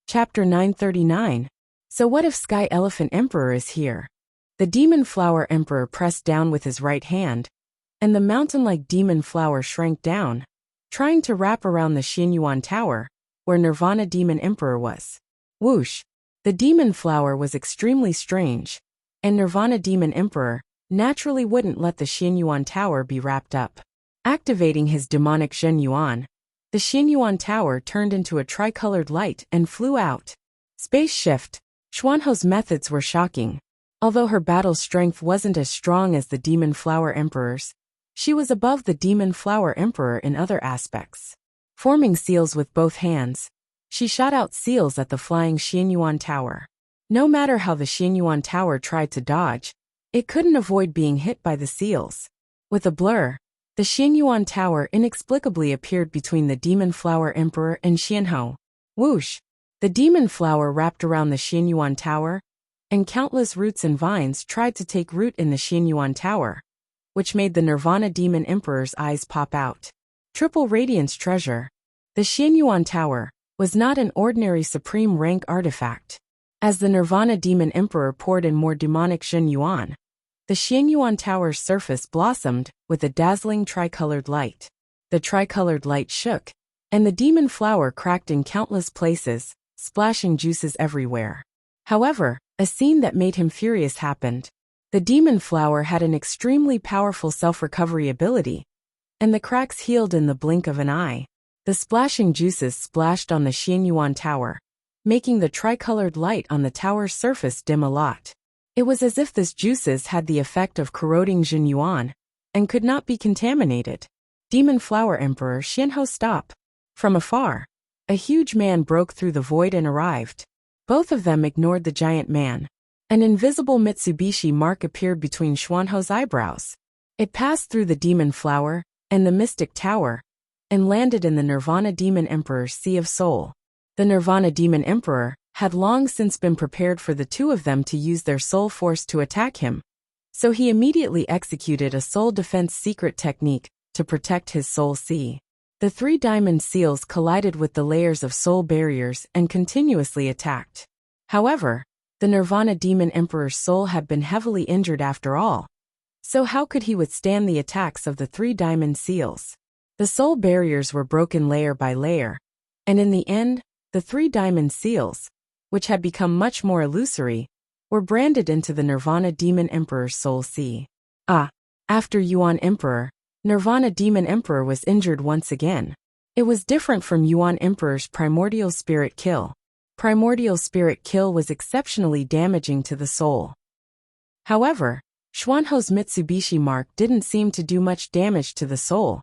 Chapter 939. So what if Sky Elephant Emperor is here? The Demon Flower Emperor pressed down with his right hand, and the mountain-like demon flower shrank down, trying to wrap around the Xianyuan Tower, where Nirvana Demon Emperor was. Whoosh! The demon flower was extremely strange, and Nirvana Demon Emperor naturally wouldn't let the Xianyuan Tower be wrapped up. Activating his demonic Zhenyuan, the Xianyuan Tower turned into a tricolored light and flew out. Space shift. Xuanho's methods were shocking. Although her battle strength wasn't as strong as the Demon Flower Emperor's, she was above the Demon Flower Emperor in other aspects. Forming seals with both hands, she shot out seals at the flying Xianyuan Tower. No matter how the Xianyuan Tower tried to dodge, it couldn't avoid being hit by the seals. With a blur, the Xianyuan Tower inexplicably appeared between the Demon Flower Emperor and Xuanho. Whoosh! The demon flower wrapped around the Xianyuan Tower, and countless roots and vines tried to take root in the Xianyuan Tower, which made the Nirvana Demon Emperor's eyes pop out. Triple Radiance Treasure. The Xianyuan Tower was not an ordinary supreme rank artifact. As the Nirvana Demon Emperor poured in more demonic Zhenyuan, the Xianyuan Tower's surface blossomed with a dazzling tricolored light. The tricolored light shook, and the demon flower cracked in countless places, splashing juices everywhere. However, a scene that made him furious happened. The demon flower had an extremely powerful self-recovery ability, and the cracks healed in the blink of an eye. The splashing juices splashed on the Xianyuan Tower, making the tricolored light on the tower's surface dim a lot. It was as if these juices had the effect of corroding Zhenyuan and could not be contaminated. Demon Flower Emperor Xianho, stop! From afar, a huge man broke through the void and arrived. Both of them ignored the giant man. An invisible Mitsubishi mark appeared between Xuanho's eyebrows. It passed through the demon flower and the mystic tower, and landed in the Nirvana Demon Emperor's Sea of Soul. The Nirvana Demon Emperor had long since been prepared for the two of them to use their soul force to attack him, so he immediately executed a soul defense secret technique to protect his soul sea. The three diamond seals collided with the layers of soul barriers and continuously attacked. However, the Nirvana Demon Emperor's soul had been heavily injured after all, so how could he withstand the attacks of the three diamond seals? The soul barriers were broken layer by layer, and in the end, the three diamond seals, which had become much more illusory, were branded into the Nirvana Demon Emperor's soul sea. After Yuan Emperor, Nirvana Demon Emperor was injured once again. It was different from Yuan Emperor's Primordial Spirit Kill. Primordial Spirit Kill was exceptionally damaging to the soul. However, Xuanho's Mitsubishi mark didn't seem to do much damage to the soul,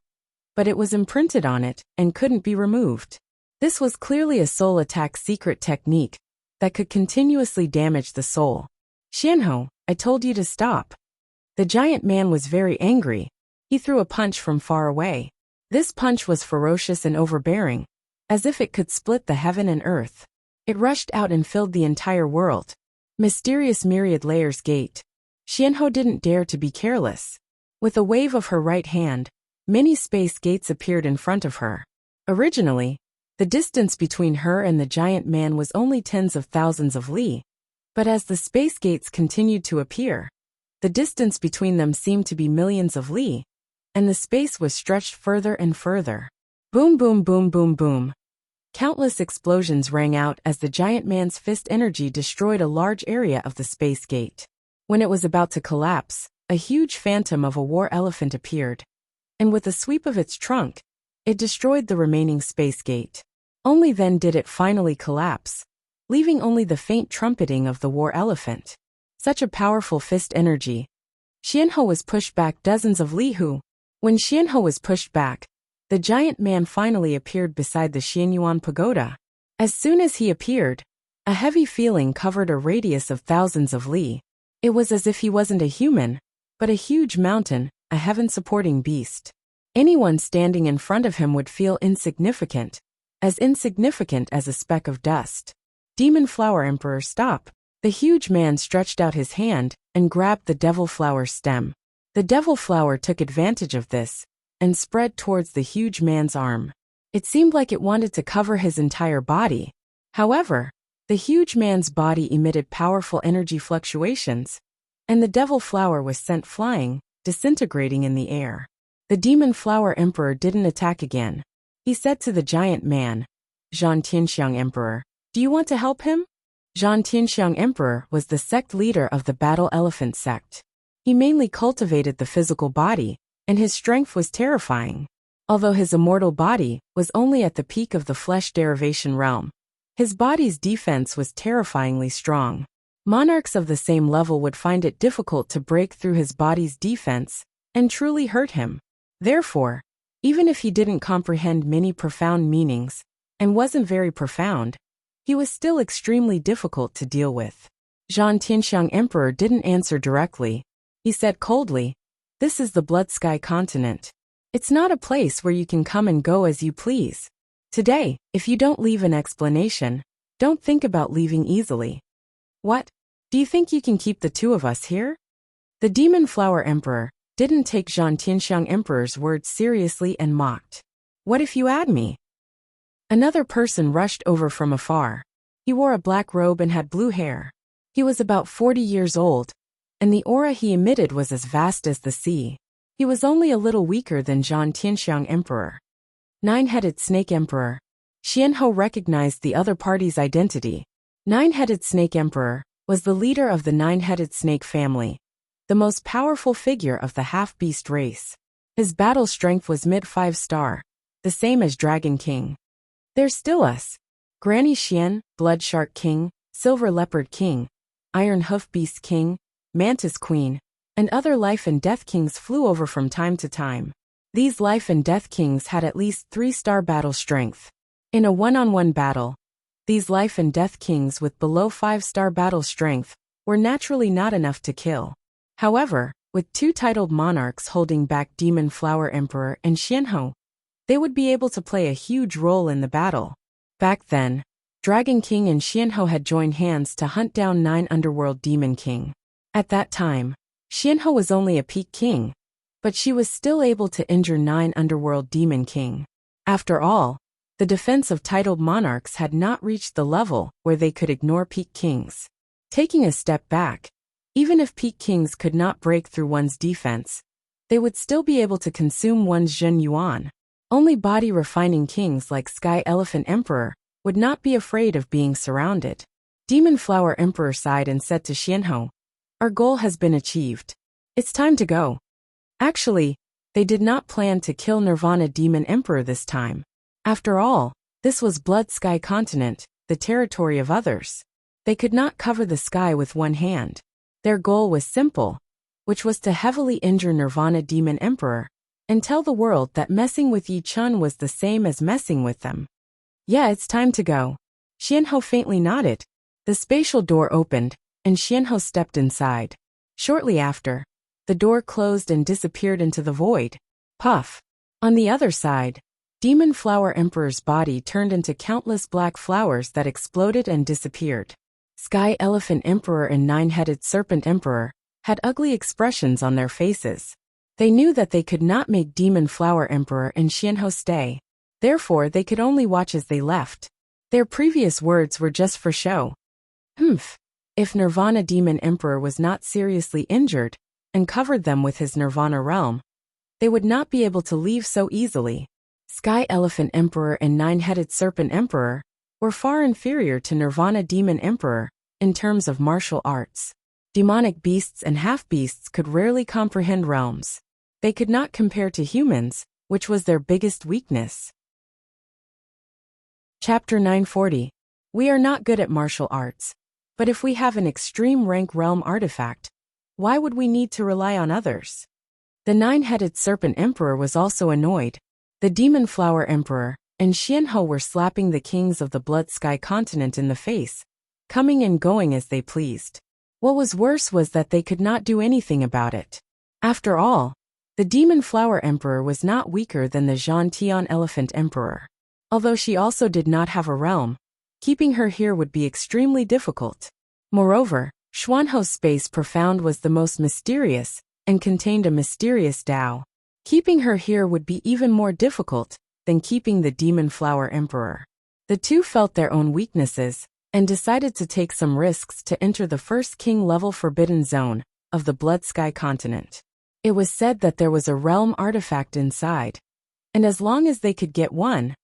but it was imprinted on it and couldn't be removed. This was clearly a soul attack secret technique that could continuously damage the soul. Xianho, I told you to stop. The giant man was very angry. He threw a punch from far away. This punch was ferocious and overbearing, as if it could split the heaven and earth. It rushed out and filled the entire world. Mysterious myriad layers gate. Xianho didn't dare to be careless. With a wave of her right hand, many space gates appeared in front of her. Originally, the distance between her and the giant man was only tens of thousands of li, but as the space gates continued to appear, the distance between them seemed to be millions of li, and the space was stretched further and further. Boom, boom, boom, boom, boom. Countless explosions rang out as the giant man's fist energy destroyed a large area of the space gate. When it was about to collapse, a huge phantom of a war elephant appeared, and with a sweep of its trunk, it destroyed the remaining space gate. Only then did it finally collapse, leaving only the faint trumpeting of the war elephant. Such a powerful fist energy. Xianho was pushed back dozens of li hu. When Xianho was pushed back, the giant man finally appeared beside the Xianyuan pagoda. As soon as he appeared, a heavy feeling covered a radius of thousands of li. It was as if he wasn't a human, but a huge mountain, a heaven-supporting beast. Anyone standing in front of him would feel insignificant as a speck of dust. Demon Flower Emperor, stop! The huge man stretched out his hand and grabbed the devil flower stem. The devil flower took advantage of this and spread towards the huge man's arm. It seemed like it wanted to cover his entire body, However, the huge man's body emitted powerful energy fluctuations, and the devil flower was sent flying, disintegrating in the air. The demon flower emperor didn't attack again. He said to the giant man, Zhan Tianxiang Emperor, do you want to help him? Zhan Tianxiang Emperor was the sect leader of the Battle Elephant sect. He mainly cultivated the physical body, and his strength was terrifying. Although his immortal body was only at the peak of the flesh derivation realm, his body's defense was terrifyingly strong. Monarchs of the same level would find it difficult to break through his body's defense and truly hurt him. Therefore, even if he didn't comprehend many profound meanings and wasn't very profound, he was still extremely difficult to deal with. Zhan Tianxiang Emperor didn't answer directly. He said coldly, "This is the Blood Sky continent. It's not a place where you can come and go as you please. Today, if you don't leave an explanation, don't think about leaving easily." What? Do you think you can keep the two of us here? The Demon Flower Emperor didn't take Zhan Tianxiang Emperor's words seriously and mocked. What if you add me? Another person rushed over from afar. He wore a black robe and had blue hair. He was about 40 years old, and the aura he emitted was as vast as the sea. He was only a little weaker than Zhan Tianxiang Emperor. Nine-Headed Snake Emperor. Xianhou recognized the other party's identity. Nine-Headed Snake Emperor was the leader of the Nine-Headed Snake family, the most powerful figure of the half-beast race. His battle strength was mid-5-star, the same as Dragon King. There's still us. Granny Xian, Blood Shark King, Silver Leopard King, Iron Hoof Beast King, Mantis Queen, and other Life and Death Kings flew over from time to time. These Life and Death Kings had at least 3-star battle strength. In a one-on-one battle, these Life and Death Kings with below 5-star battle strength were naturally not enough to kill. However, with two titled monarchs holding back Demon Flower Emperor and Xianhou, they would be able to play a huge role in the battle. Back then, Dragon King and Xianhou had joined hands to hunt down 9 Underworld Demon King. At that time, Xianhou was only a peak king, but she was still able to injure 9 Underworld Demon King. After all, the defense of titled monarchs had not reached the level where they could ignore peak kings. Taking a step back, even if peak kings could not break through one's defense, they would still be able to consume one's Zhen Yuan. Only body-refining kings like Sky Elephant Emperor would not be afraid of being surrounded. Demon Flower Emperor sighed and said to Xianhou, "Our goal has been achieved. It's time to go." Actually, they did not plan to kill Nirvana Demon Emperor this time. After all, this was Blood Sky Continent, the territory of others. They could not cover the sky with one hand. Their goal was simple, which was to heavily injure Nirvana Demon Emperor and tell the world that messing with Yi Chun was the same as messing with them. Yeah, it's time to go. Xianhou faintly nodded. The spatial door opened, and Xianhou stepped inside. Shortly after, the door closed and disappeared into the void. Puff. On the other side, Demon Flower Emperor's body turned into countless black flowers that exploded and disappeared. Sky Elephant Emperor and Nine-Headed Serpent Emperor had ugly expressions on their faces. They knew that they could not make Demon Flower Emperor and Xianhou stay. Therefore, they could only watch as they left. Their previous words were just for show. If Nirvana Demon Emperor was not seriously injured and covered them with his Nirvana realm, they would not be able to leave so easily. Sky Elephant Emperor and Nine-Headed Serpent Emperor were far inferior to Nirvana Demon Emperor in terms of martial arts. Demonic beasts and half-beasts could rarely comprehend realms. They could not compare to humans, which was their biggest weakness. Chapter 940. We are not good at martial arts, but if we have an extreme rank realm artifact, why would we need to rely on others? The Nine-Headed Serpent Emperor was also annoyed. The Demon Flower Emperor and Xianhou were slapping the kings of the Blood Sky continent in the face, coming and going as they pleased. What was worse was that they could not do anything about it. After all, the Demon Flower Emperor was not weaker than the Zhan Tian Elephant Emperor. Although she also did not have a realm, keeping her here would be extremely difficult. Moreover, Xuanhou's space profound was the most mysterious and contained a mysterious Tao. Keeping her here would be even more difficult than keeping the Demon Flower Emperor. The two felt their own weaknesses and decided to take some risks to enter the first king-level forbidden zone of the Blood Sky continent. It was said that there was a realm artifact inside, and as long as they could get one,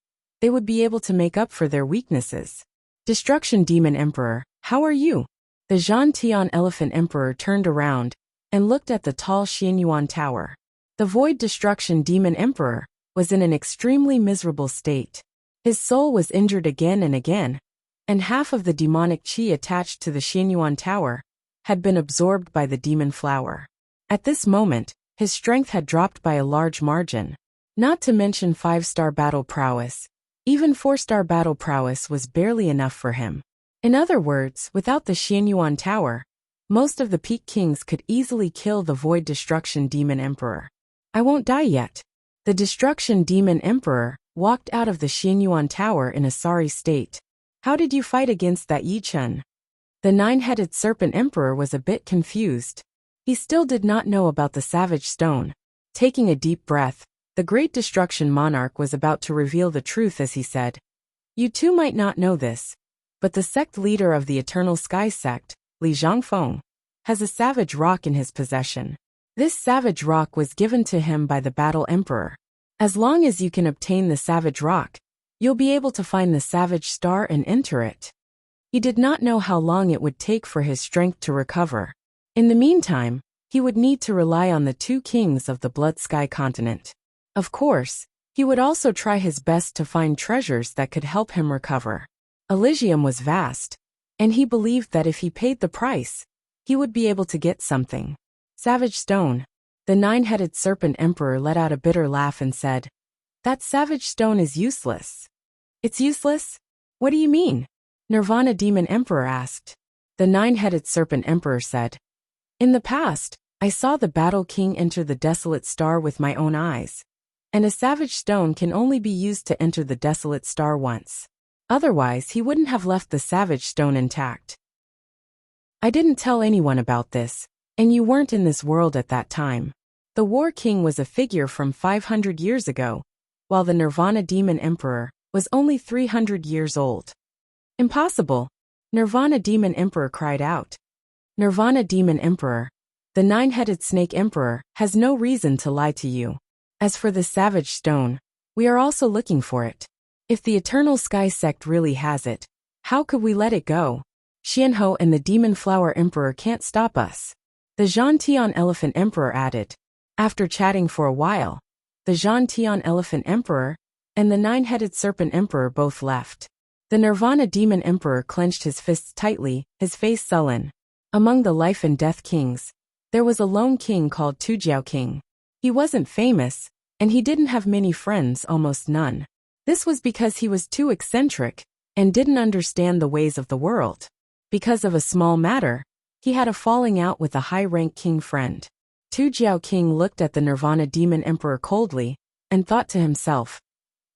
they would be able to make up for their weaknesses. Destruction Demon Emperor, how are you? The Zhan Tian Elephant Emperor turned around and looked at the tall Xianyuan Tower. The Void Destruction Demon Emperor was in an extremely miserable state. His soul was injured again and again, and half of the demonic qi attached to the Xianyuan Tower had been absorbed by the demon flower. At this moment, his strength had dropped by a large margin. Not to mention 5-star battle prowess. Even 4-star battle prowess was barely enough for him. In other words, without the Xianyuan Tower, most of the Peak Kings could easily kill the Void Destruction Demon Emperor. I won't die yet. The Destruction Demon Emperor walked out of the Xianyuan Tower in a sorry state. How did you fight against that Yi Chen? The 9-headed Serpent Emperor was a bit confused. He still did not know about the Savage Stone. Taking a deep breath, the Great Destruction Monarch was about to reveal the truth as he said, "You two might not know this, but the sect leader of the Eternal Sky Sect, Li Zhangfeng, has a savage rock in his possession. This savage rock was given to him by the Battle Emperor. As long as you can obtain the savage rock, you'll be able to find the Savage Star and enter it." He did not know how long it would take for his strength to recover. In the meantime, he would need to rely on the two kings of the Blood Sky continent. Of course, he would also try his best to find treasures that could help him recover. Elysium was vast, and he believed that if he paid the price, he would be able to get something. Savage Stone. The 9-headed Serpent Emperor let out a bitter laugh and said, "That Savage Stone is useless." "It's useless? What do you mean?" Nirvana Demon Emperor asked. The 9-headed Serpent Emperor said, "In the past, I saw the Battle King enter the Desolate Star with my own eyes, and a Savage Stone can only be used to enter the Desolate Star once. Otherwise, he wouldn't have left the Savage Stone intact. I didn't tell anyone about this, and you weren't in this world at that time. The War King was a figure from 500 years ago, while the Nirvana Demon Emperor was only 300 years old." "Impossible!" Nirvana Demon Emperor cried out. "Nirvana Demon Emperor, the 9-headed Snake Emperor, has no reason to lie to you. As for the Savage Stone, we are also looking for it. If the Eternal Sky Sect really has it, how could we let it go? Xianhou and the Demon Flower Emperor can't stop us." The Zhan Tian Elephant Emperor added. After chatting for a while, the Zhan Tian Elephant Emperor and the 9-headed Serpent Emperor both left. The Nirvana Demon Emperor clenched his fists tightly, his face sullen. Among the life and death kings, there was a lone king called Tujiao King. He wasn't famous, and he didn't have many friends, almost none. This was because he was too eccentric and didn't understand the ways of the world. Because of a small matter, he had a falling out with a high-rank king friend. Tujiao King looked at the Nirvana Demon Emperor coldly and thought to himself,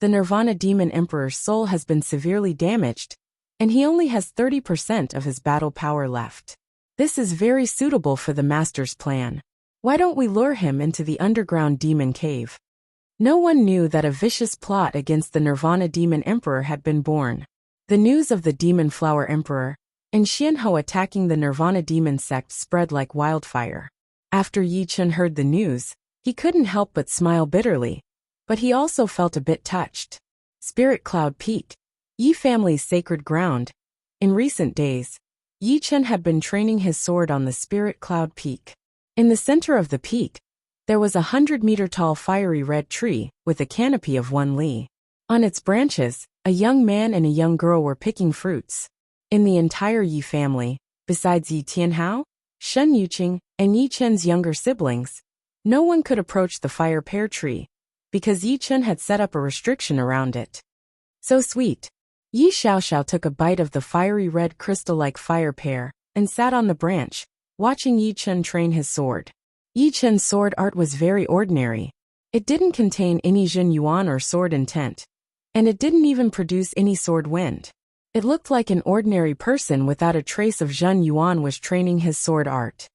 "The Nirvana Demon Emperor's soul has been severely damaged, and he only has 30% of his battle power left. This is very suitable for the Master's plan. Why don't we lure him into the underground demon cave?" No one knew that a vicious plot against the Nirvana Demon Emperor had been born. The news of the Demon Flower Emperor and Xianhou attacking the Nirvana Demon sect spread like wildfire. After Yi Chen heard the news, he couldn't help but smile bitterly, but he also felt a bit touched. Spirit Cloud Peak, Yi family's sacred ground. In recent days, Yi Chen had been training his sword on the Spirit Cloud Peak. In the center of the peak, there was a 100-meter-tall fiery red tree with a canopy of 1 li. On its branches, a young man and a young girl were picking fruits. In the entire Yi family, besides Yi Tianhao, Shen Yuqing, and Yi Chen's younger siblings, no one could approach the fire pear tree, because Yi Chen had set up a restriction around it. So sweet. Yi Xiaoxiao took a bite of the fiery red crystal-like fire pear and sat on the branch, watching Yi Chen train his sword. Yi Chen's sword art was very ordinary. It didn't contain any Jin Yuan or sword intent, and it didn't even produce any sword wind. It looked like an ordinary person without a trace of Zhen Yuan was training his sword art.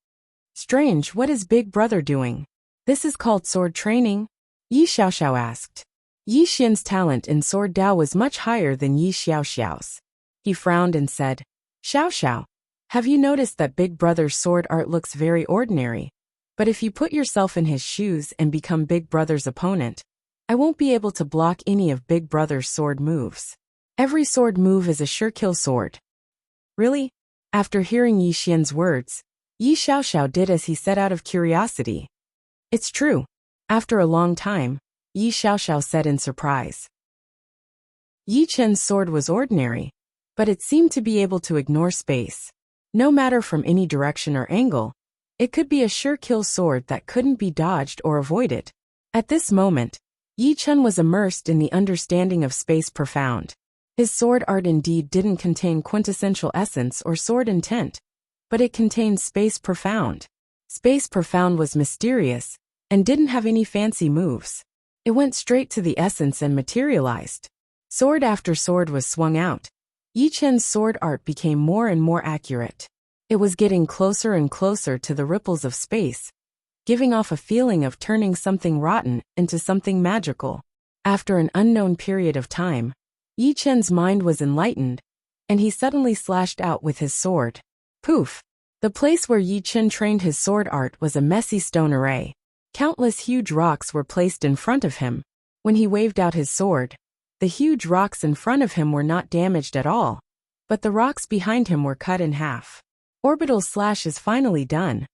Strange, what is Big Brother doing? This is called sword training? Yi Xiaoxiao asked. Yi Xian's talent in sword Dao was much higher than Yi Xiaoxiao's. He frowned and said, Xiao, have you noticed that Big Brother's sword art looks very ordinary? But if you put yourself in his shoes and become Big Brother's opponent, I won't be able to block any of Big Brother's sword moves. Every sword move is a sure kill sword. Really? After hearing Yi Xian's words, Yi Xiaoxiao did as he said out of curiosity. It's true. After a long time, Yi Xiaoxiao said in surprise. Yi Chen's sword was ordinary, but it seemed to be able to ignore space. No matter from any direction or angle, it could be a sure kill sword that couldn't be dodged or avoided. At this moment, Yi Chen was immersed in the understanding of space profound. His sword art indeed didn't contain quintessential essence or sword intent, but it contained space profound. Space profound was mysterious, and didn't have any fancy moves. It went straight to the essence and materialized. Sword after sword was swung out. Yi Chen's sword art became more and more accurate. It was getting closer and closer to the ripples of space, giving off a feeling of turning something rotten into something magical. After an unknown period of time, Yi Chen's mind was enlightened, and he suddenly slashed out with his sword. Poof! The place where Yi Chen trained his sword art was a messy stone array. Countless huge rocks were placed in front of him. When he waved out his sword, the huge rocks in front of him were not damaged at all, but the rocks behind him were cut in half. Orbital slash is finally done.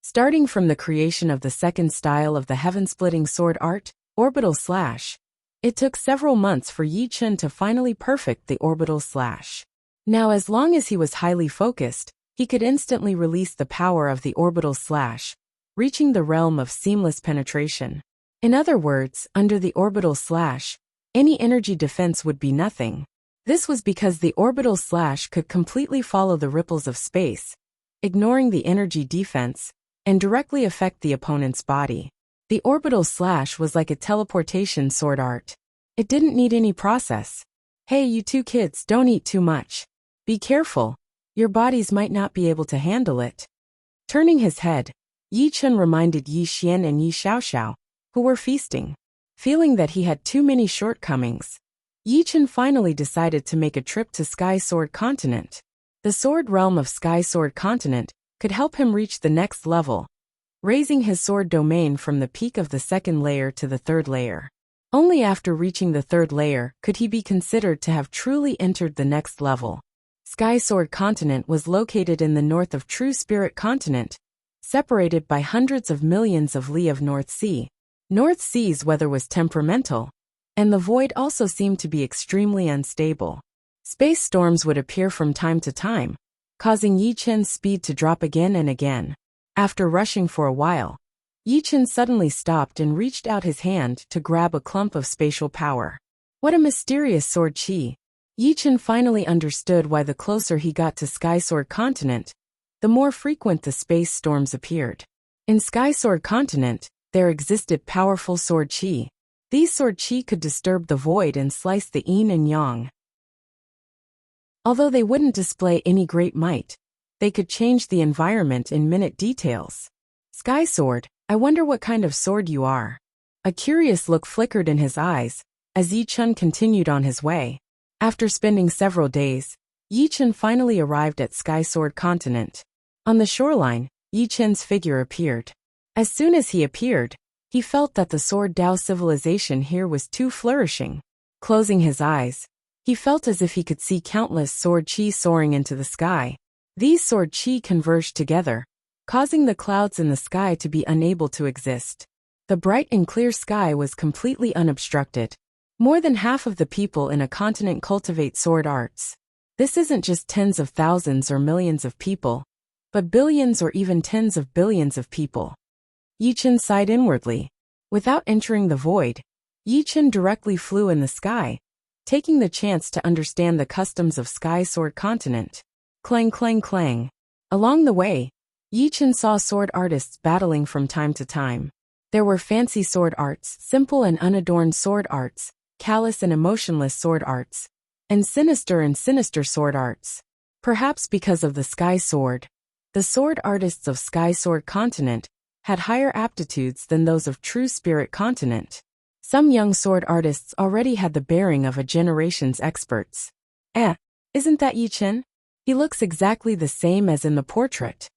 Starting from the creation of the second style of the heaven-splitting sword art, orbital slash, it took several months for Yi Chen to finally perfect the orbital slash. Now, as long as he was highly focused, he could instantly release the power of the orbital slash, reaching the realm of seamless penetration. In other words, under the orbital slash, any energy defense would be nothing. This was because the orbital slash could completely follow the ripples of space, ignoring the energy defense, and directly affect the opponent's body. The orbital slash was like a teleportation sword art. It didn't need any process. Hey, you two kids, don't eat too much. Be careful. Your bodies might not be able to handle it. Turning his head, Yi Chen reminded Yi Xian and Yi Xiaoxiao, who were feasting. Feeling that he had too many shortcomings, Yi Chen finally decided to make a trip to Sky Sword Continent. The sword realm of Sky Sword Continent could help him reach the next level, raising his sword domain from the peak of the second layer to the third layer. Only after reaching the third layer could he be considered to have truly entered the next level. Sky Sword Continent was located in the north of True Spirit Continent, separated by hundreds of millions of li of North Sea. North Sea's weather was temperamental, and the void also seemed to be extremely unstable. Space storms would appear from time to time, causing Yi Chen's speed to drop again and again. After rushing for a while, Yi Chen suddenly stopped and reached out his hand to grab a clump of spatial power. What a mysterious sword chi! Yi Chen finally understood why the closer he got to Sky Sword Continent, the more frequent the space storms appeared. In Sky Sword Continent, there existed powerful sword chi. These sword chi could disturb the void and slice the yin and yang. Although they wouldn't display any great might, they could change the environment in minute details. Sky Sword, I wonder what kind of sword you are. A curious look flickered in his eyes, as Yi Chen continued on his way. After spending several days, Yi Chen finally arrived at Sky Sword Continent. On the shoreline, Yi Chen's figure appeared. As soon as he appeared, he felt that the Sword Dao civilization here was too flourishing. Closing his eyes, he felt as if he could see countless sword chi soaring into the sky. These sword chi converged together, causing the clouds in the sky to be unable to exist. The bright and clear sky was completely unobstructed. More than half of the people in a continent cultivate sword arts. This isn't just tens of thousands or millions of people, but billions or even tens of billions of people. Yi Chen sighed inwardly. Without entering the void, Yi Chen directly flew in the sky, taking the chance to understand the customs of Sky Sword Continent. Clang clang clang. Along the way, Yi Chen saw sword artists battling from time to time. There were fancy sword arts, simple and unadorned sword arts, callous and emotionless sword arts, and sinister sword arts. Perhaps because of the Sky Sword, the sword artists of Sky Sword Continent had higher aptitudes than those of True Spirit Continent. Some young sword artists already had the bearing of a generation's experts. Isn't that Yi Chen? He looks exactly the same as in the portrait.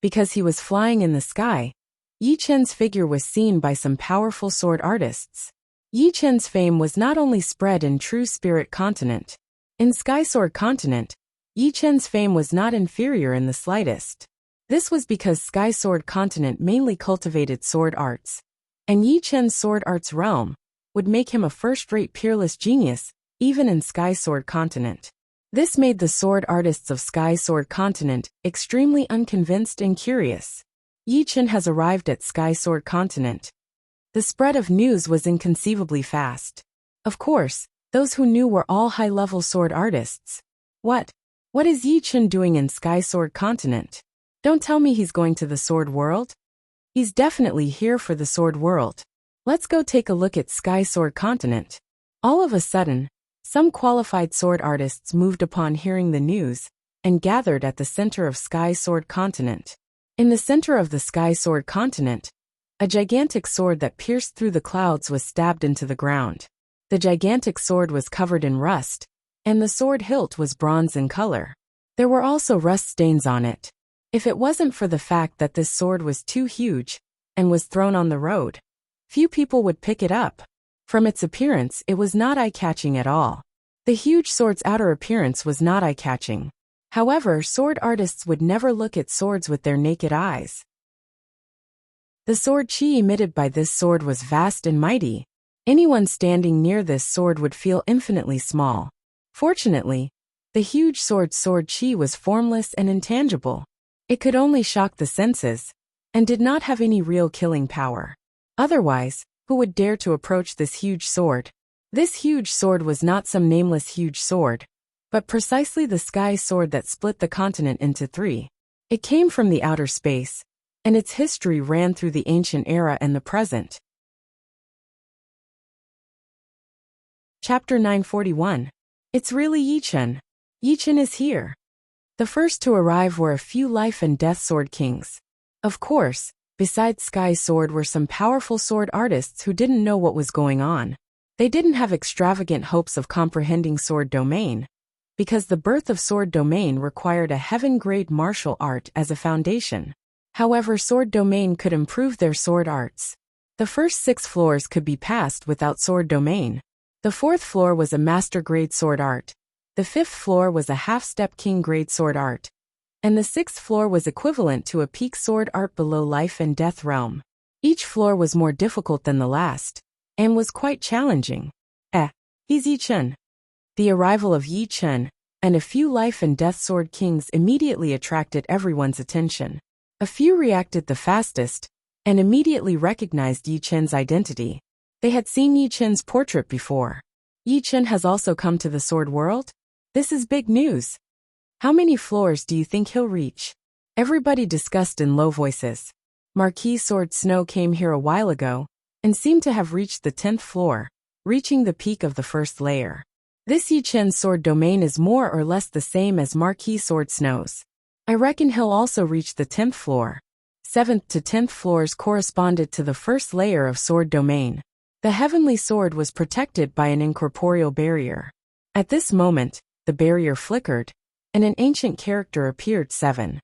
Because he was flying in the sky, Yi Chen's figure was seen by some powerful sword artists. Yi Chen's fame was not only spread in True Spirit Continent. In Sky Sword Continent, Yi Chen's fame was not inferior in the slightest. This was because Sky Sword Continent mainly cultivated sword arts, and Yi Chen's sword arts realm would make him a first-rate peerless genius, even in Sky Sword Continent. This made the sword artists of Sky Sword Continent extremely unconvinced and curious. Yi Chen has arrived at Sky Sword Continent. The spread of news was inconceivably fast. Of course, those who knew were all high-level sword artists. What is Yi Chen doing in Sky Sword Continent? Don't tell me he's going to the Sword World? He's definitely here for the Sword World. Let's go take a look at Sky Sword Continent. All of a sudden, some qualified sword artists moved upon hearing the news and gathered at the center of Sky Sword Continent. In the center of the Sky Sword Continent, a gigantic sword that pierced through the clouds was stabbed into the ground. The gigantic sword was covered in rust, and the sword hilt was bronze in color. There were also rust stains on it. If it wasn't for the fact that this sword was too huge and was thrown on the road, few people would pick it up. From its appearance, it was not eye-catching at all. The huge sword's outer appearance was not eye-catching. However, sword artists would never look at swords with their naked eyes. The sword chi emitted by this sword was vast and mighty. Anyone standing near this sword would feel infinitely small. Fortunately, the huge sword's sword chi was formless and intangible. It could only shock the senses, and did not have any real killing power. Otherwise, who would dare to approach this huge sword? This huge sword was not some nameless huge sword, but precisely the sky sword that split the continent into three. It came from the outer space, and its history ran through the ancient era and the present. Chapter 941. It's really Yi Chen. Yi Chen is here. The first to arrive were a few life and death sword kings. Of course, besides Sky Sword were some powerful sword artists who didn't know what was going on. They didn't have extravagant hopes of comprehending sword domain, because the birth of sword domain required a heaven-grade martial art as a foundation. However, sword domain could improve their sword arts. The first 6 floors could be passed without sword domain. The 4th floor was a master-grade sword art. The 5th floor was a half-step king-grade sword art. And the 6th floor was equivalent to a peak sword art below life and death realm. Each floor was more difficult than the last, and was quite challenging. He's Yi Chen. The arrival of Yi Chen and a few life and death sword kings immediately attracted everyone's attention. A few reacted the fastest, and immediately recognized Yi Chen's identity. They had seen Yi Chen's portrait before. Yi Chen has also come to the sword world? This is big news. How many floors do you think he'll reach? Everybody discussed in low voices. Marquis Sword Snow came here a while ago, and seemed to have reached the 10th floor, reaching the peak of the first layer. This Yi Chen's sword domain is more or less the same as Marquis Sword Snow's. I reckon he'll also reach the 10th floor. 7th to 10th floors corresponded to the first layer of sword domain. The heavenly sword was protected by an incorporeal barrier. At this moment, the barrier flickered, and an ancient character appeared. 7.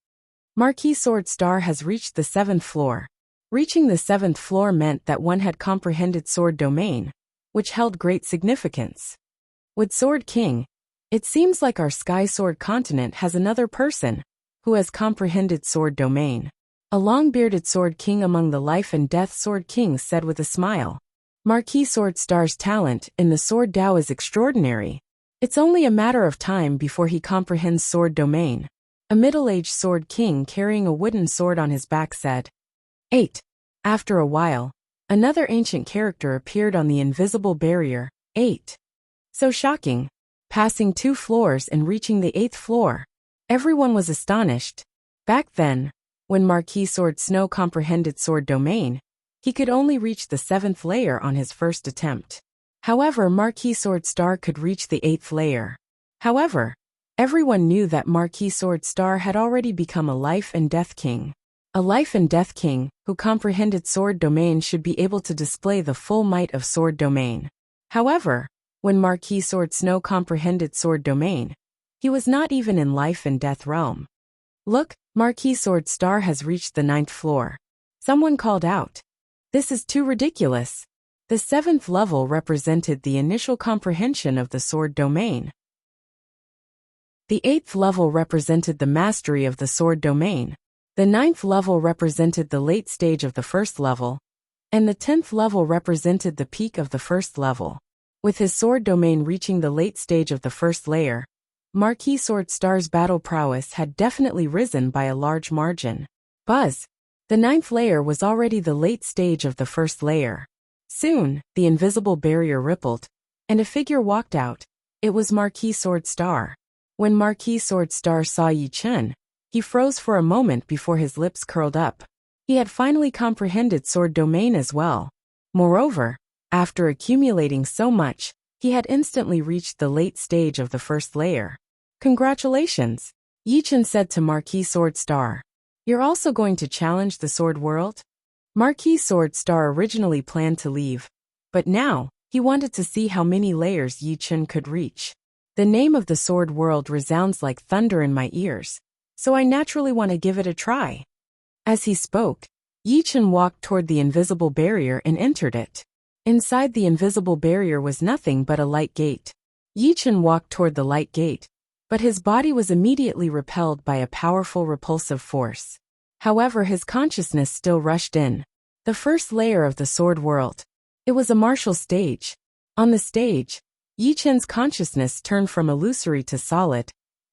Marquis Sword Star has reached the 7th floor. Reaching the 7th floor meant that one had comprehended sword domain, which held great significance. With Sword King, it seems like our Sky Sword Continent has another person who has comprehended sword domain. A long-bearded Sword King among the life and death Sword Kings said with a smile. Marquis Sword Star's talent in the Sword Dao is extraordinary. It's only a matter of time before he comprehends sword domain. A middle-aged Sword King carrying a wooden sword on his back said. 8. After a while, another ancient character appeared on the invisible barrier. 8. So shocking. Passing 2 floors and reaching the 8th floor. Everyone was astonished. Back then, when Marquis Sword Snow comprehended sword domain, he could only reach the 7th layer on his first attempt. However, Marquis Sword Star could reach the 8th layer. However, everyone knew that Marquis Sword Star had already become a life and death king. A life and death king who comprehended sword domain should be able to display the full might of sword domain. However, when Marquis Sword Snow comprehended sword domain, he was not even in life and death realm. Look, Marquis Sword Star has reached the 9th floor. Someone called out. This is too ridiculous. The 7th level represented the initial comprehension of the sword domain. The 8th level represented the mastery of the sword domain. The 9th level represented the late stage of the 1st level, and the 10th level represented the peak of the 1st level. With his sword domain reaching the late stage of the 1st layer, Marquis Sword Star's battle prowess had definitely risen by a large margin. Buzz! The 9th layer was already the late stage of the 1st layer. Soon, the invisible barrier rippled, and a figure walked out. It was Marquis Sword Star. When Marquis Sword Star saw Yi Chen, he froze for a moment before his lips curled up. He had finally comprehended sword domain as well. Moreover, after accumulating so much, he had instantly reached the late stage of the 1st layer. Congratulations! Yi Chen said to Marquis Sword Star. You're also going to challenge the sword world? Marquis Sword Star originally planned to leave, but now, he wanted to see how many layers Yi Chen could reach. The name of the sword world resounds like thunder in my ears, so I naturally want to give it a try. As he spoke, Yi Chen walked toward the invisible barrier and entered it. Inside the invisible barrier was nothing but a light gate. Yi Chen walked toward the light gate, but his body was immediately repelled by a powerful repulsive force. However, his consciousness still rushed in. The 1st layer of the sword world. It was a martial stage. On the stage, Yi Chen's consciousness turned from illusory to solid,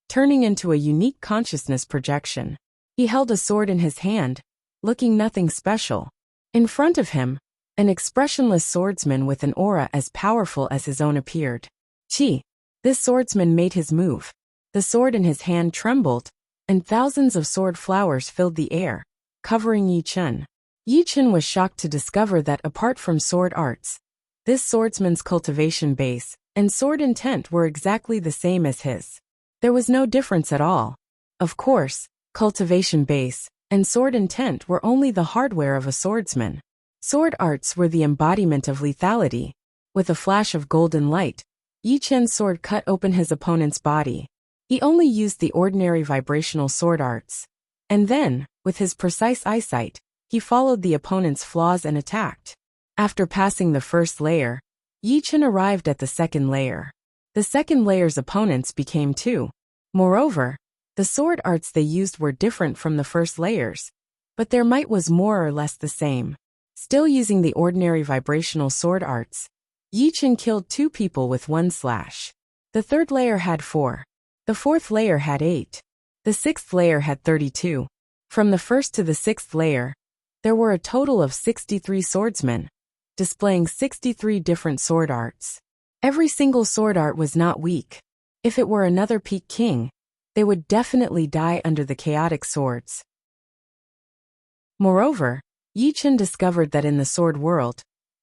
turning into a unique consciousness projection. He held a sword in his hand, looking nothing special. In front of him, an expressionless swordsman with an aura as powerful as his own appeared. Chi! This swordsman made his move. The sword in his hand trembled, and thousands of sword flowers filled the air, covering Yi Chen. Yi Chen was shocked to discover that apart from sword arts, this swordsman's cultivation base and sword intent were exactly the same as his. There was no difference at all. Of course, cultivation base and sword intent were only the hardware of a swordsman. Sword arts were the embodiment of lethality. With a flash of golden light, Yi Chen's sword cut open his opponent's body. He only used the ordinary vibrational sword arts. And then, with his precise eyesight, he followed the opponent's flaws and attacked. After passing the 1st layer, Yi Chen arrived at the 2nd layer. The 2nd layer's opponents became 2. Moreover, the sword arts they used were different from the 1st layers, but their might was more or less the same. Still using the ordinary vibrational sword arts, Yi Chen killed 2 people with 1 slash. The 3rd layer had 4. The 4th layer had 8. The 6th layer had 32. From the 1st to the 6th layer, there were a total of 63 swordsmen, displaying 63 different sword arts. Every single sword art was not weak. If it were another peak king, they would definitely die under the chaotic swords. Moreover, Yi Chen discovered that in the sword world,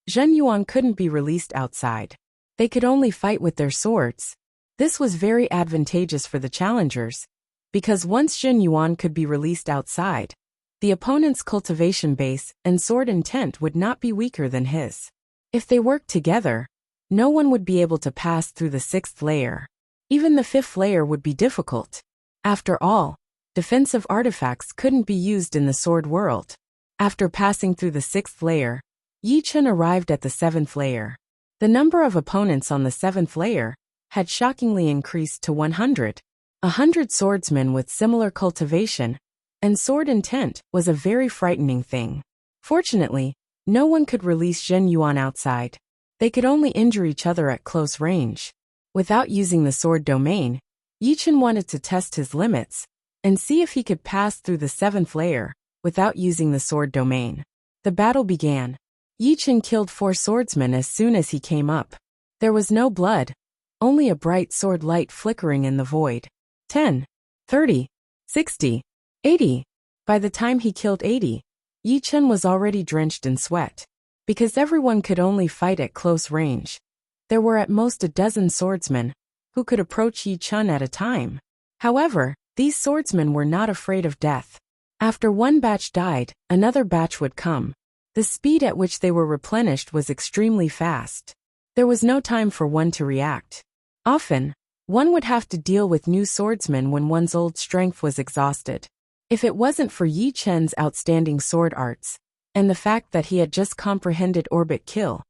Zhen Yuan couldn't be released outside. They could only fight with their swords. This was very advantageous for the challengers, because once Zhen Yuan could be released outside, the opponent's cultivation base and sword intent would not be weaker than his. If they worked together, no one would be able to pass through the 6th layer. Even the 5th layer would be difficult. After all, defensive artifacts couldn't be used in the sword world. After passing through the 6th layer, Yi Chen arrived at the 7th layer. The number of opponents on the 7th layer had shockingly increased to 100. 100 swordsmen with similar cultivation and sword intent was a very frightening thing. Fortunately, no one could release Zhen Yuan outside. They could only injure each other at close range. Without using the sword domain, Yi Chen wanted to test his limits and see if he could pass through the 7th layer without using the sword domain. The battle began. Yi Chen killed 4 swordsmen as soon as he came up. There was no blood, only a bright sword light flickering in the void. 10, 30, 60, 80. By the time he killed 80, Yi Chen was already drenched in sweat. Because everyone could only fight at close range, there were at most a dozen swordsmen who could approach Yi Chen at a time. However, these swordsmen were not afraid of death. After one batch died, another batch would come. The speed at which they were replenished was extremely fast. There was no time for one to react. Often, one would have to deal with new swordsmen when one's old strength was exhausted. If it wasn't for Yi Chen's outstanding sword arts, and the fact that he had just comprehended orbit kill,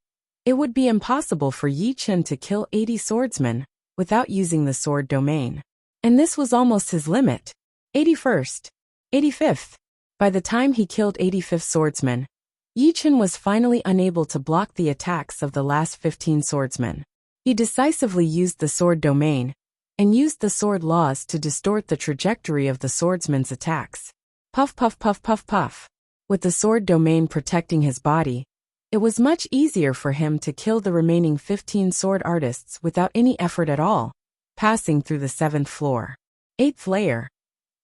it would be impossible for Yi Chen to kill 80 swordsmen without using the sword domain. And this was almost his limit. 81st. 85th. By the time he killed 85th swordsman, Yi Chen was finally unable to block the attacks of the last 15 swordsmen. He decisively used the sword domain, and used the sword laws to distort the trajectory of the swordsman's attacks. Puff puff puff puff puff. With the sword domain protecting his body, it was much easier for him to kill the remaining 15 sword artists without any effort at all, passing through the 7th floor. 8th layer.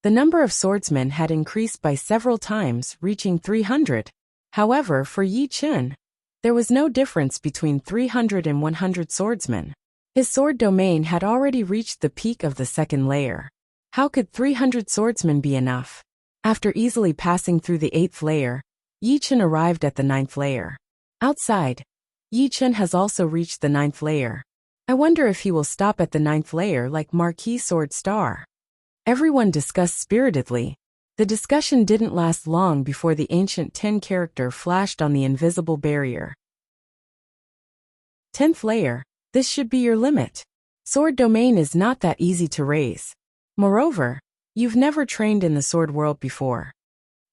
The number of swordsmen had increased by several times, reaching 300. However, for Yi Chen, there was no difference between 300 and 100 swordsmen. His sword domain had already reached the peak of the 2nd layer. How could 300 swordsmen be enough? After easily passing through the 8th layer, Yi Chen arrived at the 9th layer. Outside, Yi Chen has also reached the 9th layer. I wonder if he will stop at the 9th layer like Marquis Sword Star. Everyone discussed spiritedly. The discussion didn't last long before the ancient 10 character flashed on the invisible barrier. 10th layer. This should be your limit. Sword domain is not that easy to raise. Moreover, you've never trained in the sword world before.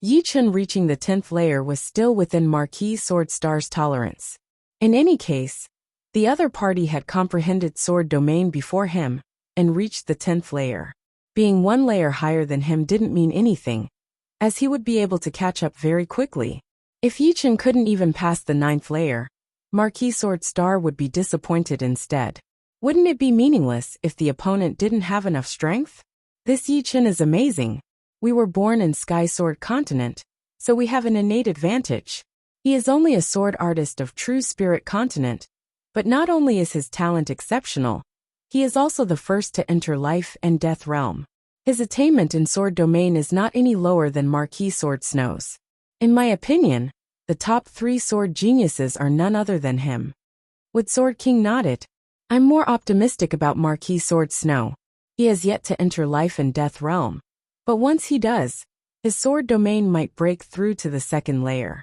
Yi Chen reaching the 10th layer was still within Marquis Sword Star's tolerance. In any case, the other party had comprehended sword domain before him, and reached the 10th layer. Being one layer higher than him didn't mean anything, as he would be able to catch up very quickly. If Yi Chen couldn't even pass the 9th layer, Marquis Sword Star would be disappointed instead. Wouldn't it be meaningless if the opponent didn't have enough strength? This Yi Chen is amazing. We were born in Sky Sword Continent, so we have an innate advantage. He is only a sword artist of true Spirit Continent, but not only is his talent exceptional, he is also the first to enter life and death realm. His attainment in sword domain is not any lower than Marquis Sword Snow's. In my opinion, the top 3 sword geniuses are none other than him. Would Sword King nodded? I'm more optimistic about Marquis Sword Snow. He has yet to enter life and death realm. But once he does, his sword domain might break through to the 2nd layer.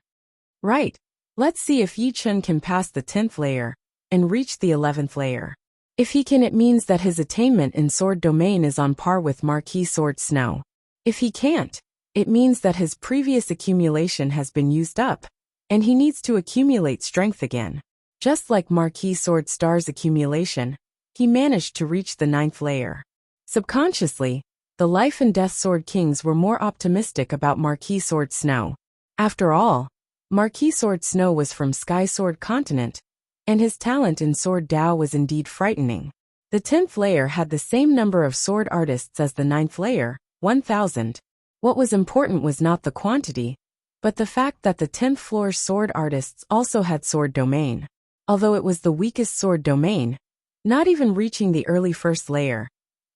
Right. Let's see if Yi Chen can pass the 10th layer and reach the 11th layer. If he can, it means that his attainment in sword domain is on par with Marquis Sword Snow. If he can't, it means that his previous accumulation has been used up, and he needs to accumulate strength again. Just like Marquis Sword Star's accumulation, he managed to reach the 9th layer. Subconsciously, the Life and Death Sword Kings were more optimistic about Marquis Sword Snow. After all, Marquis Sword Snow was from Sky Sword Continent, and his talent in Sword Dao was indeed frightening. The 10th layer had the same number of sword artists as the 9th layer, 1,000. What was important was not the quantity, but the fact that the 10th floor's sword artists also had sword domain. Although it was the weakest sword domain, not even reaching the early 1st layer,